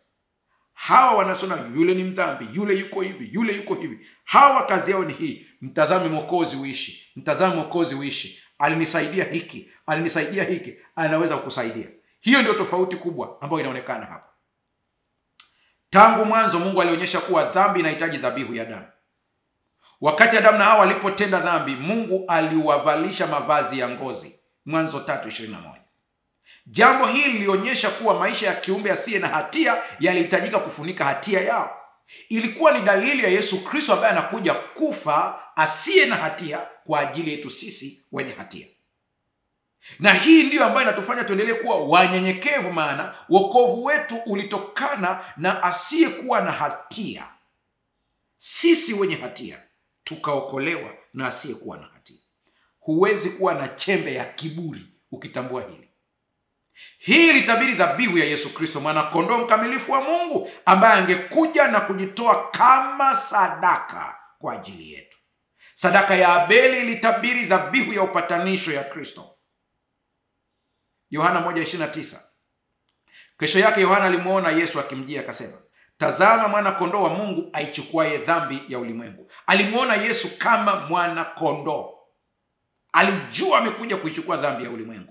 Hawa wanasona yule ni mdhambi, yule yuko hivi, yule yuko hivi. Hawa kazi yao ni hii: mtazame Mwokozi uishi, mtazame Mwokozi uishi. Alinisaidia hiki, alinisaidia hiki, anaweza kukusaidia. Hiyo ndio tofauti kubwa ambayo inaonekana hapa. Tangu mwanzo Mungu alionyesha kuwa dhambi inahitaji dhabihu ya damu. Wakati Adamu na Hawa walipotenda dhambi, Mungu aliwavalisha mavazi ya ngozi. Mwanzo 3:21. Jambo hili lilionyesha kuwa maisha ya kiumbe asiye na hatia yalihitajika kufunika hatia yao. Ilikuwa ni dalili ya Yesu Kristo ambaye anakuja kufa asiye na hatia kwa ajili yetu sisi wenye hatia. Na hii ndiyo ambayo inatufanya tuendelee kuwa wanyenyekevu, maana wokovu wetu ulitokana na asiyekuwa na hatia. Sisi wenye hatia tukaokolewa na asiyekuwa na hatia. Huwezi kuwa na chembe ya kiburi ukitambua hili. Hii ilitabiri dhabihu ya Yesu Kristo, mwana kondoo mkamilifu wa Mungu, ambaye angekuja na kujitoa kama sadaka kwa ajili yetu. Sadaka ya Abeli ilitabiri dhabihu ya upatanisho ya Kristo. Yohana 1:29. Kesho yake Yohana alimuona Yesu akimjia, akasema, tazama mwana kondoo wa Mungu aichukuaye dhambi ya ulimwengu. Alimuona Yesu kama mwana kondoo. Alijua amekuja kuichukua dhambi ya ulimwengu.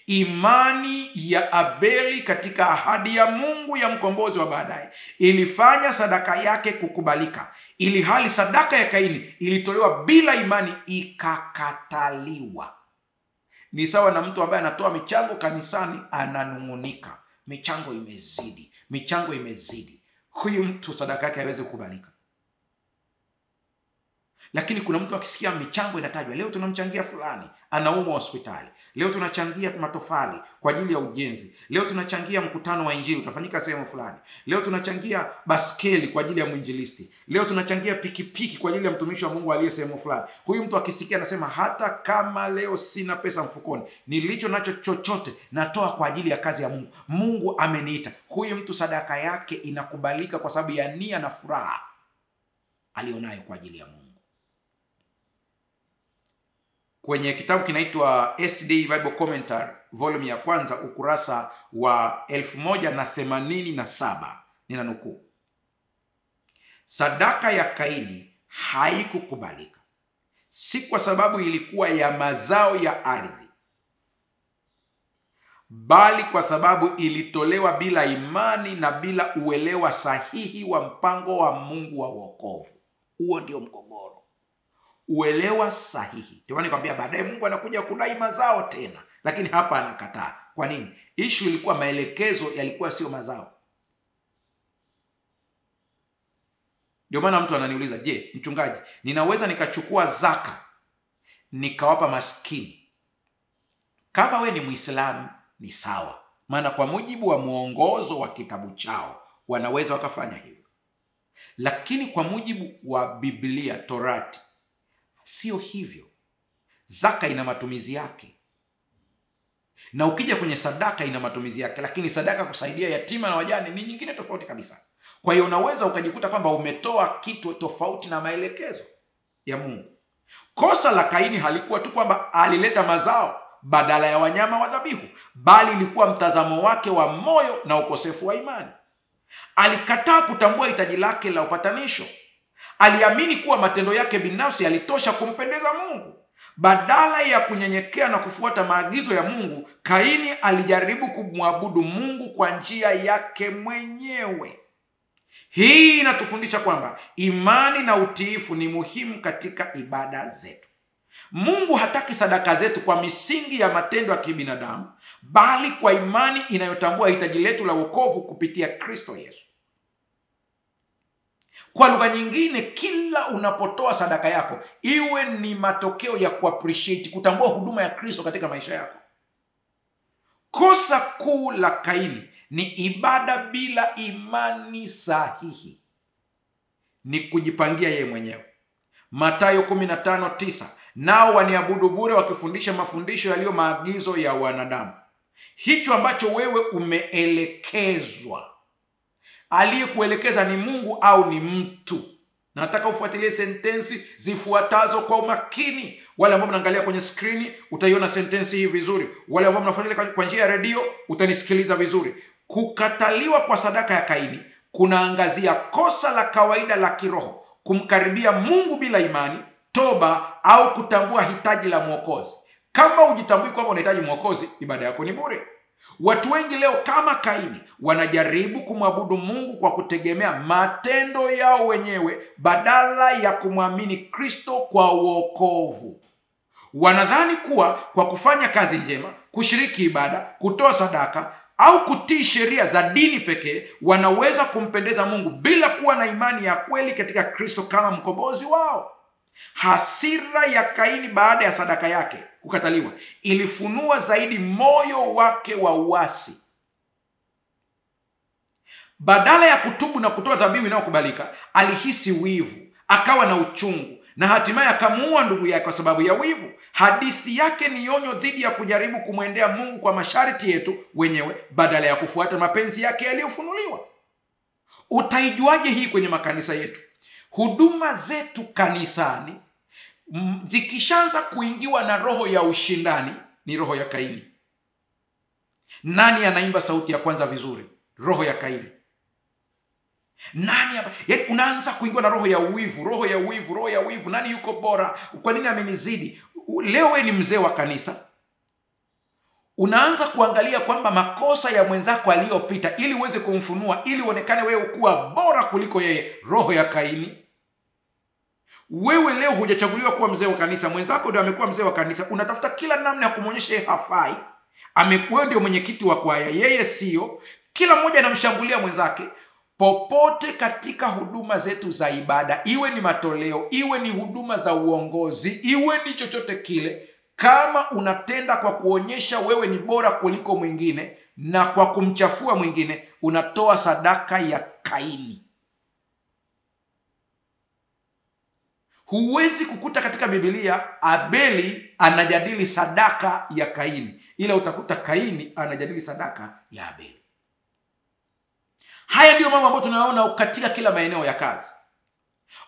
Imani ya Abeli katika ahadi ya Mungu ya mkombozi wa baadaye ilifanya sadaka yake kukubalika, ili hali sadaka ya Kaini ilitolewa bila imani ikakataliwa. Ni sawa na mtu ambaye anatoa michango kanisani ananung'unika, michango imezidi, michango imezidi. Huyu mtu sadaka yake haiwezi kukubalika. Lakini kuna mtu akisikia michango inatajwa, leo tunamchangia fulani anaumwa hospitali, leo tunachangia matofali kwa ajili ya ujenzi, leo tunachangia mkutano wa injili utafanyika sehemu fulani, leo tunachangia baskeli kwa ajili ya mwinjilisti, leo tunachangia pikipiki kwa ajili ya mtumishi wa Mungu aliye sehemu fulani. Huyu mtu akisikia anasema, hata kama leo sina pesa mfukoni, nilicho nacho chochote natoa kwa ajili ya kazi ya Mungu. Mungu ameniita. Huyu mtu sadaka yake inakubalika kwa sababu ya nia na furaha alionayo kwa ajili ya Mungu. Kwenye kitabu kinaitwa SD Bible Commentary volume ya kwanza ukurasa wa 1087 ninanukuu, sadaka ya Kaini haikukubalika, si kwa sababu ilikuwa ya mazao ya ardhi, bali kwa sababu ilitolewa bila imani na bila uelewa sahihi wa mpango wa Mungu wa wokovu. Huo ndio mgogoro, uelewa sahihi. Ndio maana nikwambia baadaye Mungu anakuja kudai mazao tena, lakini hapa anakataa. Kwa nini? Issue ilikuwa maelekezo yalikuwa sio mazao. Ndio maana mtu ananiuliza, je, mchungaji, ninaweza nikachukua zaka nikawapa maskini? Kama we ni Muislamu ni sawa, maana kwa mujibu wa mwongozo wa kitabu chao wanaweza wakafanya hivyo. Lakini kwa mujibu wa Biblia, Torati, sio hivyo. Zaka ina matumizi yake, na ukija kwenye sadaka ina matumizi yake, lakini sadaka kusaidia yatima na wajane ni nyingine tofauti kabisa. Kwa hiyo unaweza ukajikuta kwamba umetoa kitu tofauti na maelekezo ya Mungu. Kosa la Kaini halikuwa tu kwamba alileta mazao badala ya wanyama wa dhabihu, bali ilikuwa mtazamo wake wa moyo na ukosefu wa imani. Alikataa kutambua hitaji lake la upatanisho. Aliamini kuwa matendo yake binafsi yalitosha kumpendeza Mungu. Badala ya kunyenyekea na kufuata maagizo ya Mungu, Kaini alijaribu kumwabudu Mungu kwa njia yake mwenyewe. Hii inatufundisha kwamba imani na utiifu ni muhimu katika ibada zetu. Mungu hataki sadaka zetu kwa misingi ya matendo ya kibinadamu, bali kwa imani inayotambua hitaji letu la wokovu kupitia Kristo Yesu. Kwa lugha nyingine, kila unapotoa sadaka yako iwe ni matokeo ya kuappreciate, kutambua huduma ya Kristo katika maisha yako. Kosa kuu la Kaini ni ibada bila imani sahihi, ni kujipangia yeye mwenyewe. Mathayo 15:9, nao waniabudu bure wakifundisha mafundisho yaliyo maagizo ya wanadamu. Hicho ambacho wewe umeelekezwa, aliyekuelekeza ni Mungu au ni mtu? Nataka ufuatilie sentensi zifuatazo kwa umakini. Wale ambao mnaangalia kwenye skrini utaiona sentensi hii vizuri. Wale ambao mnafuatilia kwa njia ya redio utanisikiliza vizuri. Kukataliwa kwa sadaka ya Kaini kunaangazia kosa la kawaida la kiroho, kumkaribia Mungu bila imani, toba au kutambua hitaji la Mwokozi. Kama hujitambui kwamba unahitaji Mwokozi, ibada yako ni bure. Watu wengi leo kama Kaini wanajaribu kumwabudu Mungu kwa kutegemea matendo yao wenyewe badala ya kumwamini Kristo kwa wokovu. Wanadhani kuwa kwa kufanya kazi njema, kushiriki ibada, kutoa sadaka au kutii sheria za dini pekee wanaweza kumpendeza Mungu bila kuwa na imani ya kweli katika Kristo kama mkombozi wao. Hasira ya Kaini baada ya sadaka yake kukataliwa ilifunua zaidi moyo wake wa uasi. Badala ya kutubu na kutoa dhabihu inayokubalika, alihisi wivu, akawa na uchungu na hatimaye akamuua ndugu yake kwa sababu ya wivu. Hadithi yake ni onyo dhidi ya kujaribu kumwendea Mungu kwa masharti yetu wenyewe badala ya kufuata mapenzi yake yaliyofunuliwa. Utaijuaje hii kwenye makanisa yetu? Huduma zetu kanisani zikishaanza kuingiwa na roho ya ushindani, ni roho ya Kaini. Nani anaimba sauti ya kwanza vizuri? Roho ya Kaini. Nani hapa? Yaani unaanza kuingiwa na roho ya wivu, roho ya wivu, roho ya wivu. Nani yuko bora? Kwa nini amenizidi? Leo wewe ni mzee wa kanisa, unaanza kuangalia kwamba makosa ya mwenzako aliyopita ili uweze kumfunua, ili uonekane wewe kuwa bora kuliko yeye. Roho ya Kaini. Wewe leo hujachaguliwa kuwa mzee wa kanisa, mwenzako ndio amekuwa mzee wa kanisa. Unatafuta kila namna ya kumuonyesha yeye hafai. Amekuwa ndio mwenyekiti wa kwaya, yeye sio. Kila mmoja anamshambulia mwenzake. Popote katika huduma zetu za ibada, iwe ni matoleo, iwe ni huduma za uongozi, iwe ni chochote kile, kama unatenda kwa kuonyesha wewe ni bora kuliko mwingine na kwa kumchafua mwingine, unatoa sadaka ya Kaini. Huwezi kukuta katika Biblia Abeli anajadili sadaka ya Kaini, ila utakuta Kaini anajadili sadaka ya Abeli. Haya ndiyo mambo ambayo tunayaona katika kila maeneo ya kazi.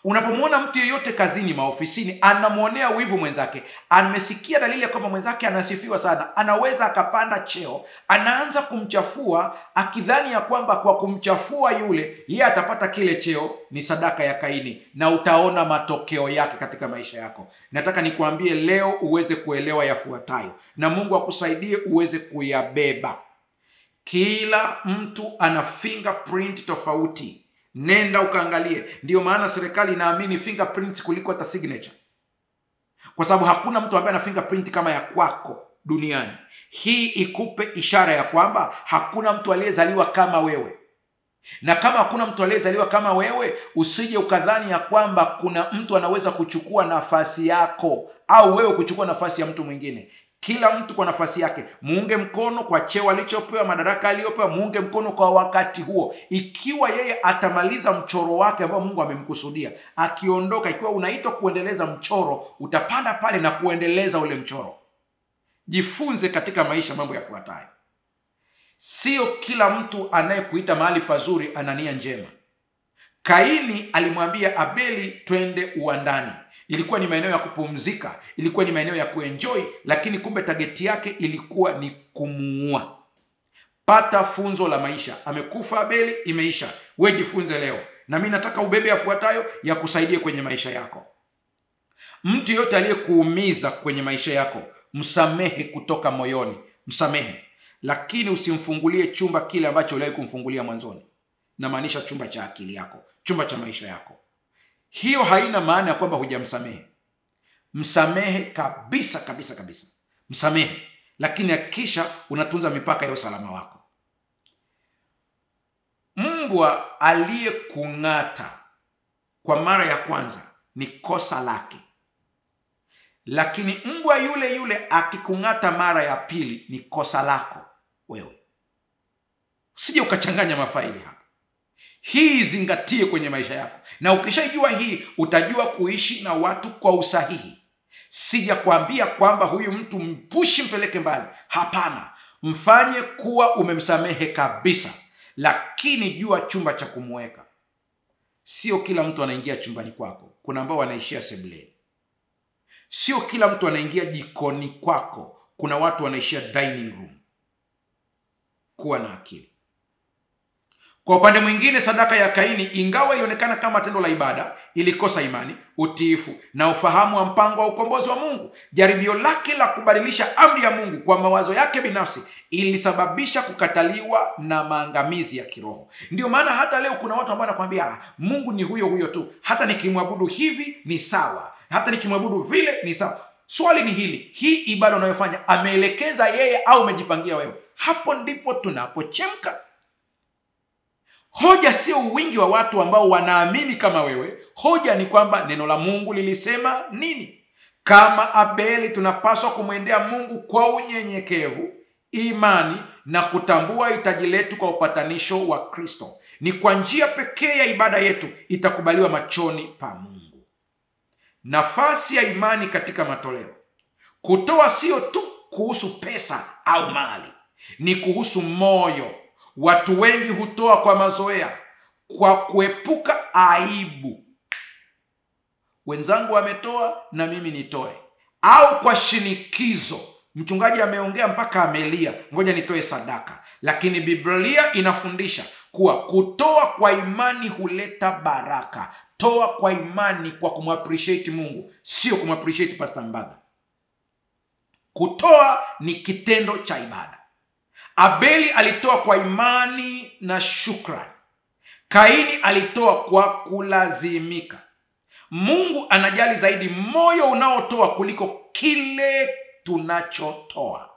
Unapomwona mtu yeyote kazini, maofisini, anamuonea wivu mwenzake, amesikia dalili ya kwamba mwenzake anasifiwa sana, anaweza akapanda cheo, anaanza kumchafua akidhani ya kwamba kwa kumchafua yule yeye atapata kile cheo. Ni sadaka ya Kaini, na utaona matokeo yake katika maisha yako. Nataka nikuambie leo uweze kuelewa yafuatayo, na Mungu akusaidie uweze kuyabeba. Kila mtu ana fingerprint tofauti. Nenda ukaangalie. Ndio maana serikali inaamini fingerprint kuliko hata signature, kwa sababu hakuna mtu ambaye ana fingerprint kama ya kwako duniani. Hii ikupe ishara ya kwamba hakuna mtu aliyezaliwa kama wewe, na kama hakuna mtu aliyezaliwa kama wewe, usije ukadhani ya kwamba kuna mtu anaweza kuchukua nafasi yako au wewe kuchukua nafasi ya mtu mwingine. Kila mtu kwa nafasi yake. Muunge mkono kwa cheo alichopewa, madaraka aliyopewa, muunge mkono kwa wakati huo. Ikiwa yeye atamaliza mchoro wake ambao Mungu amemkusudia, akiondoka, ikiwa unaitwa kuendeleza mchoro, utapanda pale na kuendeleza ule mchoro. Jifunze katika maisha mambo yafuatayo. Sio kila mtu anayekuita mahali pazuri ana nia njema. Kaini alimwambia Abeli twende uwandani. Ilikuwa ni maeneo ya kupumzika, ilikuwa ni maeneo ya kuenjoy, lakini kumbe tageti yake ilikuwa ni kumuua. Pata funzo la maisha. Amekufa Abeli, imeisha. Wewe jifunze leo. Na mimi nataka ubebe yafuatayo ya kusaidie kwenye maisha yako. Mtu yote aliyekuumiza kwenye maisha yako, msamehe kutoka moyoni. Msamehe. Lakini usimfungulie chumba kile ambacho uliwahi kumfungulia mwanzoni. Namaanisha chumba cha akili yako, chumba cha maisha yako. Hiyo haina maana ya kwamba hujamsamehe. Msamehe kabisa kabisa kabisa. Msamehe, lakini hakikisha unatunza mipaka ya usalama wako. Mbwa aliyekung'ata kwa mara ya kwanza ni kosa lake, lakini mbwa yule yule akikung'ata mara ya pili ni kosa lako wewe. Usije ukachanganya mafaili hapa. Hii zingatie kwenye maisha yako, na ukishajua hii utajua kuishi na watu kwa usahihi. Sija kuambia kwamba huyu mtu mpushi mpeleke mbali. Hapana, mfanye kuwa umemsamehe kabisa, lakini jua chumba cha kumweka. Sio kila mtu anaingia chumbani kwako. Kuna ambao wanaishia sebuleni. Sio kila mtu anaingia jikoni kwako. Kuna watu wanaishia dining room. Kuwa na akili. Kwa upande mwingine, sadaka ya Kaini, ingawa ilionekana kama tendo la ibada, ilikosa imani, utiifu na ufahamu wa mpango wa ukombozi wa Mungu. Jaribio lake la kubadilisha amri ya Mungu kwa mawazo yake binafsi ilisababisha kukataliwa na maangamizi ya kiroho. Ndio maana hata leo kuna watu ambao wanakuambia Mungu ni huyo huyo tu. Hata nikimwabudu hivi ni sawa. Hata nikimwabudu vile ni sawa. Swali ni hili, hii ibada unayofanya ameelekeza yeye au umejipangia wewe? Hapo ndipo tunapochemka. Hoja sio wingi wa watu ambao wanaamini kama wewe. Hoja ni kwamba neno la Mungu lilisema nini. Kama Abeli, tunapaswa kumwendea Mungu kwa unyenyekevu, imani na kutambua hitaji letu kwa upatanisho wa Kristo. Ni kwa njia pekee ya ibada yetu itakubaliwa machoni pa Mungu. Nafasi ya imani katika matoleo. Kutoa sio tu kuhusu pesa au mali, ni kuhusu moyo. Watu wengi hutoa kwa mazoea, kwa kuepuka aibu. Wenzangu wametoa na mimi nitoe, au kwa shinikizo. Mchungaji ameongea mpaka amelia, ngoja nitoe sadaka. Lakini Biblia inafundisha kuwa kutoa kwa imani huleta baraka. Toa kwa imani, kwa kumappreciate Mungu, sio kumappreciate Pastor Mbaga. Kutoa ni kitendo cha ibada. Abeli alitoa kwa imani na shukrani. Kaini alitoa kwa kulazimika. Mungu anajali zaidi moyo unaotoa kuliko kile tunachotoa.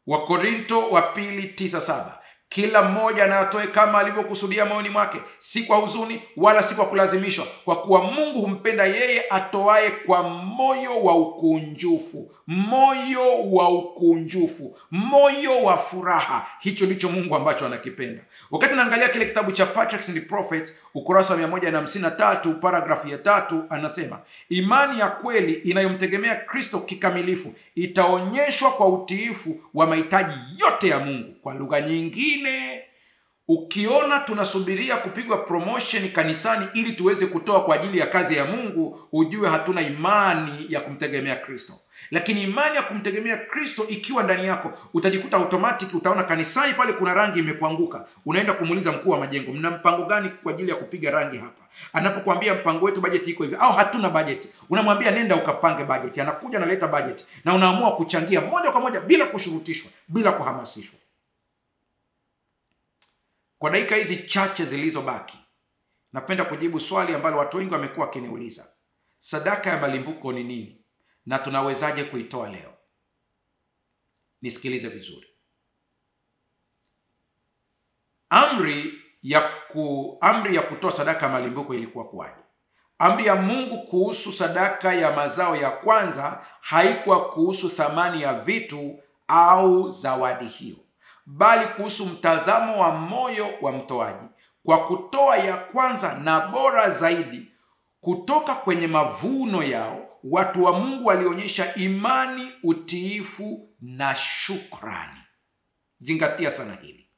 Wakorinto wa pili 9:7. Kila mmoja anatoe kama alivyokusudia moyoni mwake, si kwa huzuni wala si kwa kulazimishwa, kwa kuwa Mungu humpenda yeye atoaye kwa moyo wa ukunjufu. Moyo wa ukunjufu, moyo wa furaha. Hicho ndicho Mungu ambacho anakipenda. Wakati naangalia kile kitabu cha Patriarchs and Prophets, ukurasa wa 153, paragrafu ya 3, anasema imani ya kweli inayomtegemea Kristo kikamilifu itaonyeshwa kwa utiifu wa mahitaji yote ya Mungu. Kwa lugha nyingine, Ukiona tunasubiria kupigwa promotion kanisani ili tuweze kutoa kwa ajili ya kazi ya Mungu, ujue hatuna imani ya kumtegemea Kristo. Lakini imani ya kumtegemea Kristo ikiwa ndani yako, utajikuta automatic utaona kanisani pale kuna rangi imekuanguka. Unaenda kumuuliza mkuu wa majengo, mna mpango gani kwa ajili ya kupiga rangi hapa? Anapokuambia mpango wetu budget iko hivi au hatuna budget, unamwambia nenda ukapange budget. Anakuja analeta budget na unaamua kuchangia moja kwa moja bila kushurutishwa, bila kuhamasishwa. Kwa dakika hizi chache zilizobaki, napenda kujibu swali ambalo watu wengi wamekuwa wakiniuliza. Sadaka ya malimbuko ni nini na tunawezaje kuitoa leo? Nisikilize vizuri. Amri ya kutoa sadaka ya malimbuko ilikuwa kuwaje? Amri ya Mungu kuhusu sadaka ya mazao ya kwanza haikuwa kuhusu thamani ya vitu au zawadi hiyo, bali kuhusu mtazamo wa moyo wa mtoaji. Kwa kutoa ya kwanza na bora zaidi kutoka kwenye mavuno yao, watu wa Mungu walionyesha imani, utiifu na shukrani. Zingatia sana hili.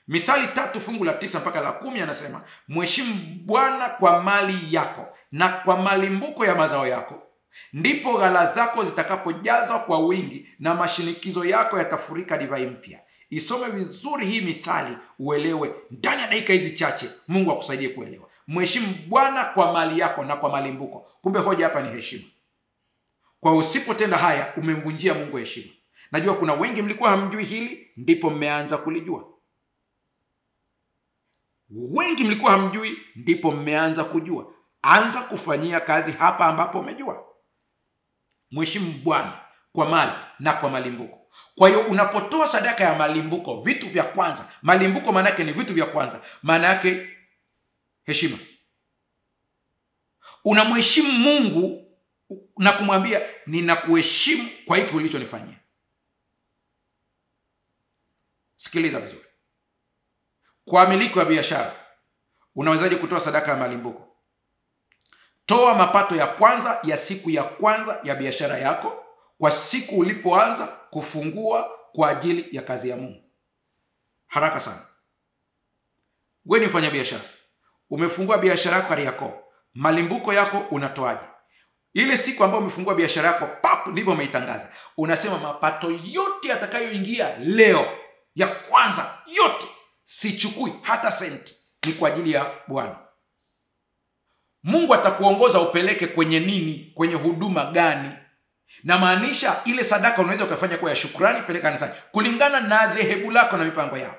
Mithali 3 fungu la 9 mpaka la 10 anasema, mheshimu Bwana kwa mali yako na kwa malimbuko ya mazao yako, ndipo ghala zako zitakapojazwa kwa wingi na mashinikizo yako yatafurika divai mpya. Isome vizuri hii mithali uelewe ndani ya dakika hizi chache. Mungu akusaidie kuelewa. Mheshimu Bwana kwa mali yako na kwa malimbuko. Kumbe hoja hapa ni heshima. Kwa usipotenda haya umemvunjia Mungu heshima. Najua kuna wengi mlikuwa hamjui hili, ndipo mmeanza kulijua. Wengi mlikuwa hamjui, ndipo mmeanza kujua. Anza kufanyia kazi hapa ambapo umejua. Mheshimu Bwana kwa mali na kwa malimbuko. Kwa hiyo unapotoa sadaka ya malimbuko, vitu vya kwanza, malimbuko maana yake ni vitu vya kwanza, maana yake heshima. Unamheshimu Mungu na kumwambia ninakuheshimu kwa hiki ulichonifanyia. Sikiliza vizuri. Kwa miliki ya biashara, unawezaje kutoa sadaka ya malimbuko? Toa mapato ya kwanza ya siku ya kwanza ya biashara yako kwa siku ulipoanza kufungua kwa ajili ya kazi ya Mungu. Haraka sana. Wewe ni mfanya biashara, umefungua biashara yako Kariakoo, malimbuko yako unatoaje? Ile siku ambayo umefungua biashara yako, pap, ndipo umeitangaza. Unasema mapato yote yatakayoingia leo ya kwanza yote, sichukui hata senti, ni kwa ajili ya Bwana. Mungu atakuongoza upeleke kwenye nini, kwenye huduma gani. Na maanisha ile sadaka unaweza ukafanya kwa ya shukrani, peleka kanisani kulingana na dhehebu lako na mipango yao.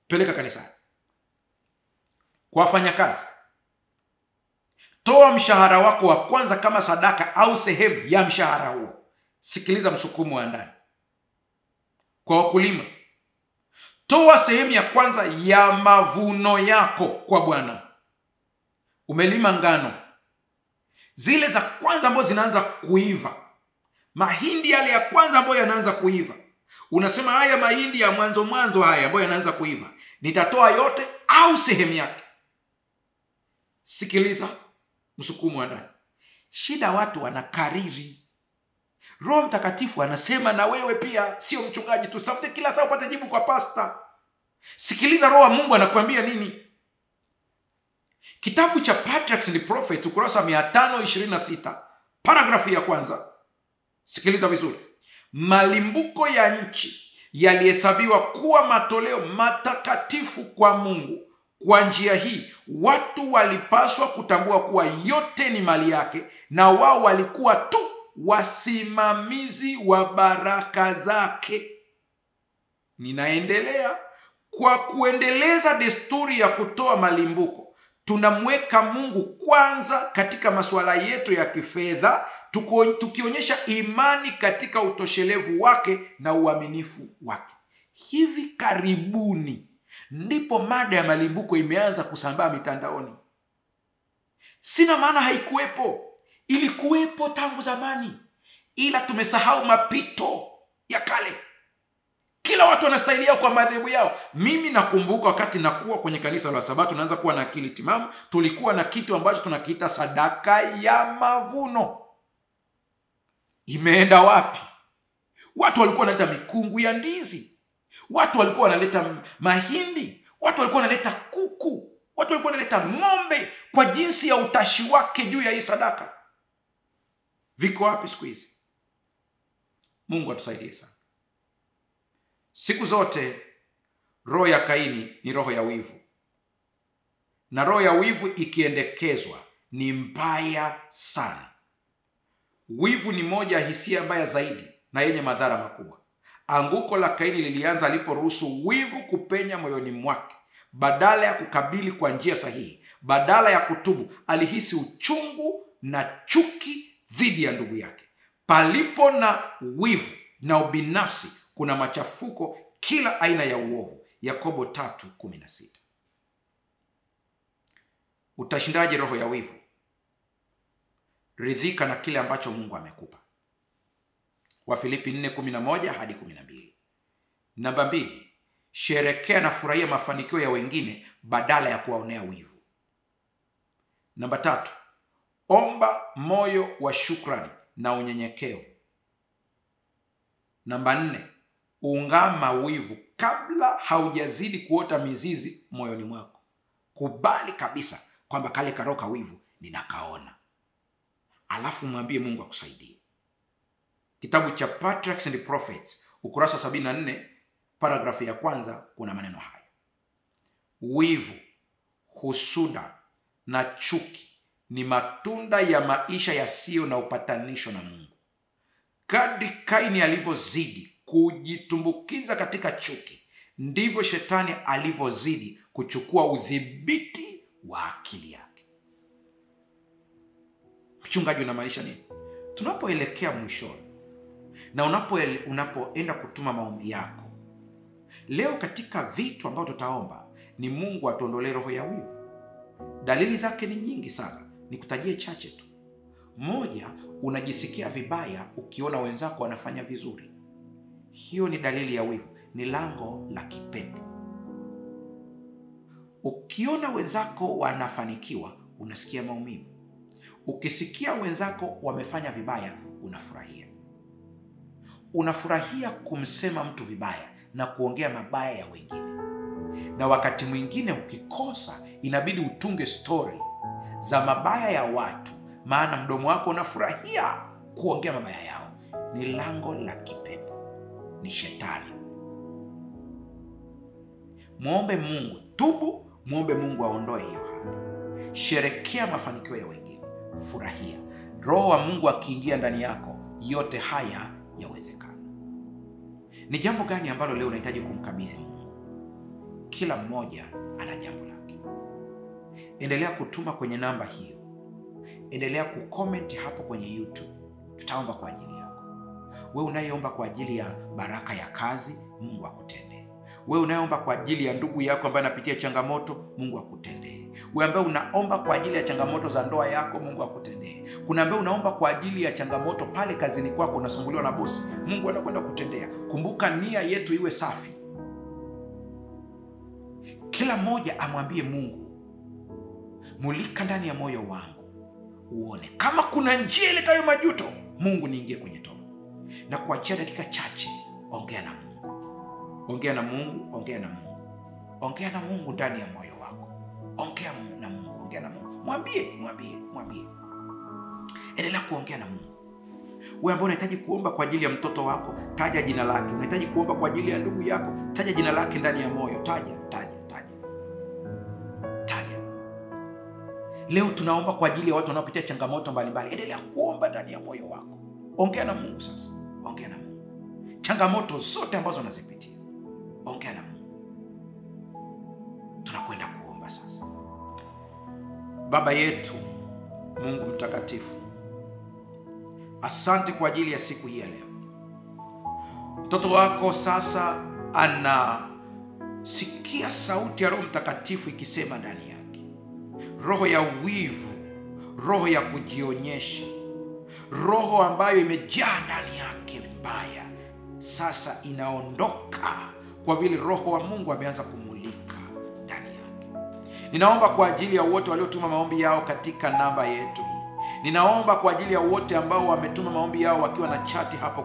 Peleka kanisani. Kwa wafanyakazi, toa mshahara wako wa kwanza kama sadaka au sehemu ya mshahara huo. Sikiliza msukumo wa ndani. Kwa wakulima, toa sehemu ya kwanza ya mavuno yako kwa Bwana. Umelima ngano, zile za kwanza ambazo zinaanza kuiva, mahindi yale ya kwanza ambayo yanaanza kuiva, unasema haya mahindi ya mwanzo haya ambayo yanaanza kuiva, nitatoa yote au sehemu yake. Sikiliza msukumo wa ndani. Shida watu wanakariri. Roho Mtakatifu anasema na wewe pia, sio mchungaji tu. Usitafute kila saa upate jibu kwa pasta. Sikiliza Roho wa Mungu anakuambia nini. Kitabu cha Patriarchs and Prophets ukurasa 526 paragrafu ya kwanza. Sikiliza vizuri. Malimbuko ya nchi yalihesabiwa kuwa matoleo matakatifu kwa Mungu. Kwa njia hii watu walipaswa kutambua kuwa yote ni mali yake, na wao walikuwa tu wasimamizi wa baraka zake. Ninaendelea. Kwa kuendeleza desturi ya kutoa malimbuko, tunamweka Mungu kwanza katika masuala yetu ya kifedha, tukionyesha imani katika utoshelevu wake na uaminifu wake. Hivi karibuni ndipo mada ya malimbuko imeanza kusambaa mitandaoni. Sina maana haikuwepo, ilikuwepo tangu zamani, ila tumesahau mapito ya kale. Kila watu wanastahilia kwa madhehebu yao. Mimi nakumbuka wakati nakuwa kwenye kanisa la Sabato, naanza kuwa na akili timamu, tulikuwa na kitu ambacho tunakiita sadaka ya mavuno. Imeenda wapi? Watu walikuwa wanaleta mikungu ya ndizi, watu walikuwa wanaleta mahindi, Watu walikuwa wanaleta kuku, watu walikuwa wanaleta ng'ombe kwa jinsi ya utashi wake juu ya hii sadaka. Viko wapi siku hizi? Mungu atusaidie sana. Siku zote roho ya Kaini ni roho ya wivu, na roho ya wivu ikiendekezwa ni mbaya sana. Wivu ni moja ya hisia mbaya zaidi na yenye madhara makubwa. Anguko la Kaini lilianza aliporuhusu wivu kupenya moyoni mwake. Badala ya kukabili kwa njia sahihi, badala ya kutubu, alihisi uchungu na chuki dhidi ya ndugu yake. Palipo na wivu na ubinafsi, kuna machafuko, kila aina ya uovu. Yakobo 3:16. Utashindaje roho ya wivu? Ridhika na kile ambacho Mungu amekupa. Wafilipi 4:11 hadi 12. Namba 2, sherekea na furahia mafanikio ya wengine badala ya kuwaonea wivu. Namba 3, omba moyo wa shukrani na unyenyekevu. Namba 4, ungama wivu kabla haujazidi kuota mizizi moyoni mwako. Kubali kabisa kwamba kale karoka wivu ninakaona, alafu mwambie Mungu akusaidie. Kitabu cha Patriarchs and Prophets ukurasa 74 paragrafu ya kwanza kuna maneno haya: wivu, husuda na chuki ni matunda ya maisha yasiyo na upatanisho na Mungu. Kadri Kaini alivyozidi kujitumbukiza katika chuki, ndivyo shetani alivyozidi kuchukua udhibiti wa akili yake. Mchungaji, unamaanisha nini? Tunapoelekea mwishoni na unapoenda kutuma maombi yako leo, katika vitu ambavyo tutaomba ni Mungu atuondolee roho ya wivu. Dalili zake ni nyingi sana, nikutajie chache tu. Moja, unajisikia vibaya ukiona wenzako wanafanya vizuri. Hiyo ni dalili ya wivu, ni lango la kipepo. Ukiona wenzako wanafanikiwa, unasikia maumivu. Ukisikia wenzako wamefanya vibaya, unafurahia. Unafurahia kumsema mtu vibaya na kuongea mabaya ya wengine. Na wakati mwingine ukikosa, inabidi utunge story za mabaya ya watu, maana mdomo wako unafurahia kuongea mabaya yao. Ni lango la kipepo, ni shetani. Muombe Mungu, tubu, muombe Mungu aondoe hiyo hali. Sherekea mafanikio ya wengine, furahia. Roho wa Mungu akiingia ndani yako, yote haya yawezekana. Ni jambo gani ambalo leo unahitaji kumkabidhi Mungu? Kila mmoja ana jambo lake. Endelea kutuma kwenye namba hiyo. Endelea kucomment hapo kwenye YouTube. Tutaomba kwa ajili yako. Wewe unayeomba kwa ajili ya baraka ya kazi, Mungu akutendee. Wewe unayeomba kwa ajili ya ndugu yako ambaye anapitia changamoto, Mungu akutendee. Wewe ambaye unaomba kwa ajili ya changamoto za ndoa yako, Mungu akutendee. Kuna ambaye unaomba kwa ajili ya changamoto pale kazini kwako, unasumbuliwa na bosi, Mungu anakwenda kutendea. Kumbuka nia yetu iwe safi. Kila mmoja amwambie Mungu, mulika ndani ya moyo wangu uone kama kuna njia iletayo majuto. Mungu, niingie kwenye toba. Na kuachia dakika chache, ongea na Mungu. Ongea na Mungu, ongea na Mungu. Ongea na Mungu ndani ya moyo wako. Ongea na Mungu, ongea na Mungu. Mwambie. Endelea kuongea na Mungu. Wewe ambaye unahitaji kuomba kwa ajili ya mtoto wako, taja jina lake. Unahitaji kuomba kwa ajili ya ndugu yako, taja jina lake ndani ya moyo. Taja. Leo tunaomba kwa ajili ya watu wanaopitia changamoto mbalimbali. Endelea kuomba ndani ya moyo wako. Ongea na Mungu sasa. Ongea na Mungu. Changamoto zote ambazo unazipitia, ongea na Mungu. Tunakwenda kuomba sasa. Baba yetu, Mungu mtakatifu, asante kwa ajili ya siku hii ya leo. Mtoto wako sasa anasikia sauti ya Roho Mtakatifu ikisema ndani yake. Roho ya wivu, roho ya kujionyesha, roho ambayo imejaa ndani yake mbaya, sasa inaondoka kwa vile Roho wa Mungu ameanza kumulika ndani yake. Ninaomba kwa ajili ya wote waliotuma maombi yao katika namba yetu hii. Ninaomba kwa ajili ya wote ambao wametuma maombi yao wakiwa na chati hapo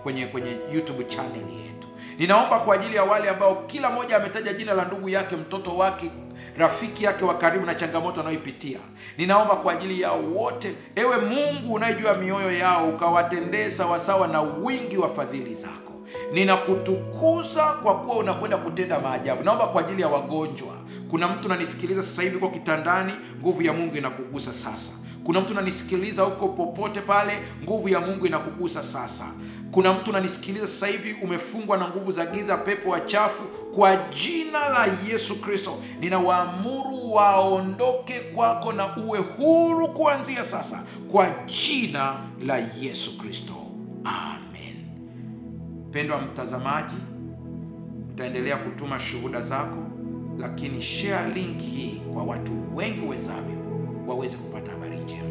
kwenye YouTube channel yetu. Ninaomba kwa ajili ya wale ambao kila mmoja ametaja jina la ndugu yake, mtoto wake, rafiki yake wa karibu na changamoto anayoipitia. Ninaomba kwa ajili ya wote, ewe Mungu unayejua mioyo yao, ukawatendee sawasawa na wingi wa fadhili zako. Ninakutukuza kwa kuwa unakwenda kutenda maajabu. Naomba kwa ajili ya wagonjwa. Kuna mtu ananisikiliza sasa hivi kwa kitandani, nguvu ya Mungu inakugusa sasa. Kuna mtu ananisikiliza huko popote pale, nguvu ya Mungu inakugusa sasa. Kuna mtu ananisikiliza sasa hivi umefungwa na nguvu za giza, pepo wachafu, kwa jina la Yesu Kristo ninawaamuru waondoke kwako na uwe huru kuanzia sasa, kwa jina la Yesu Kristo. Amen. Mpendwa mtazamaji, utaendelea kutuma shuhuda zako, lakini share link hii kwa watu wengi wezavyo waweze kupata habari njema.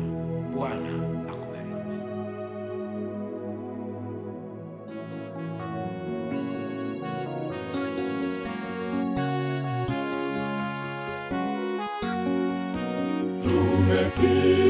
Bwana akubariki. Tumesikia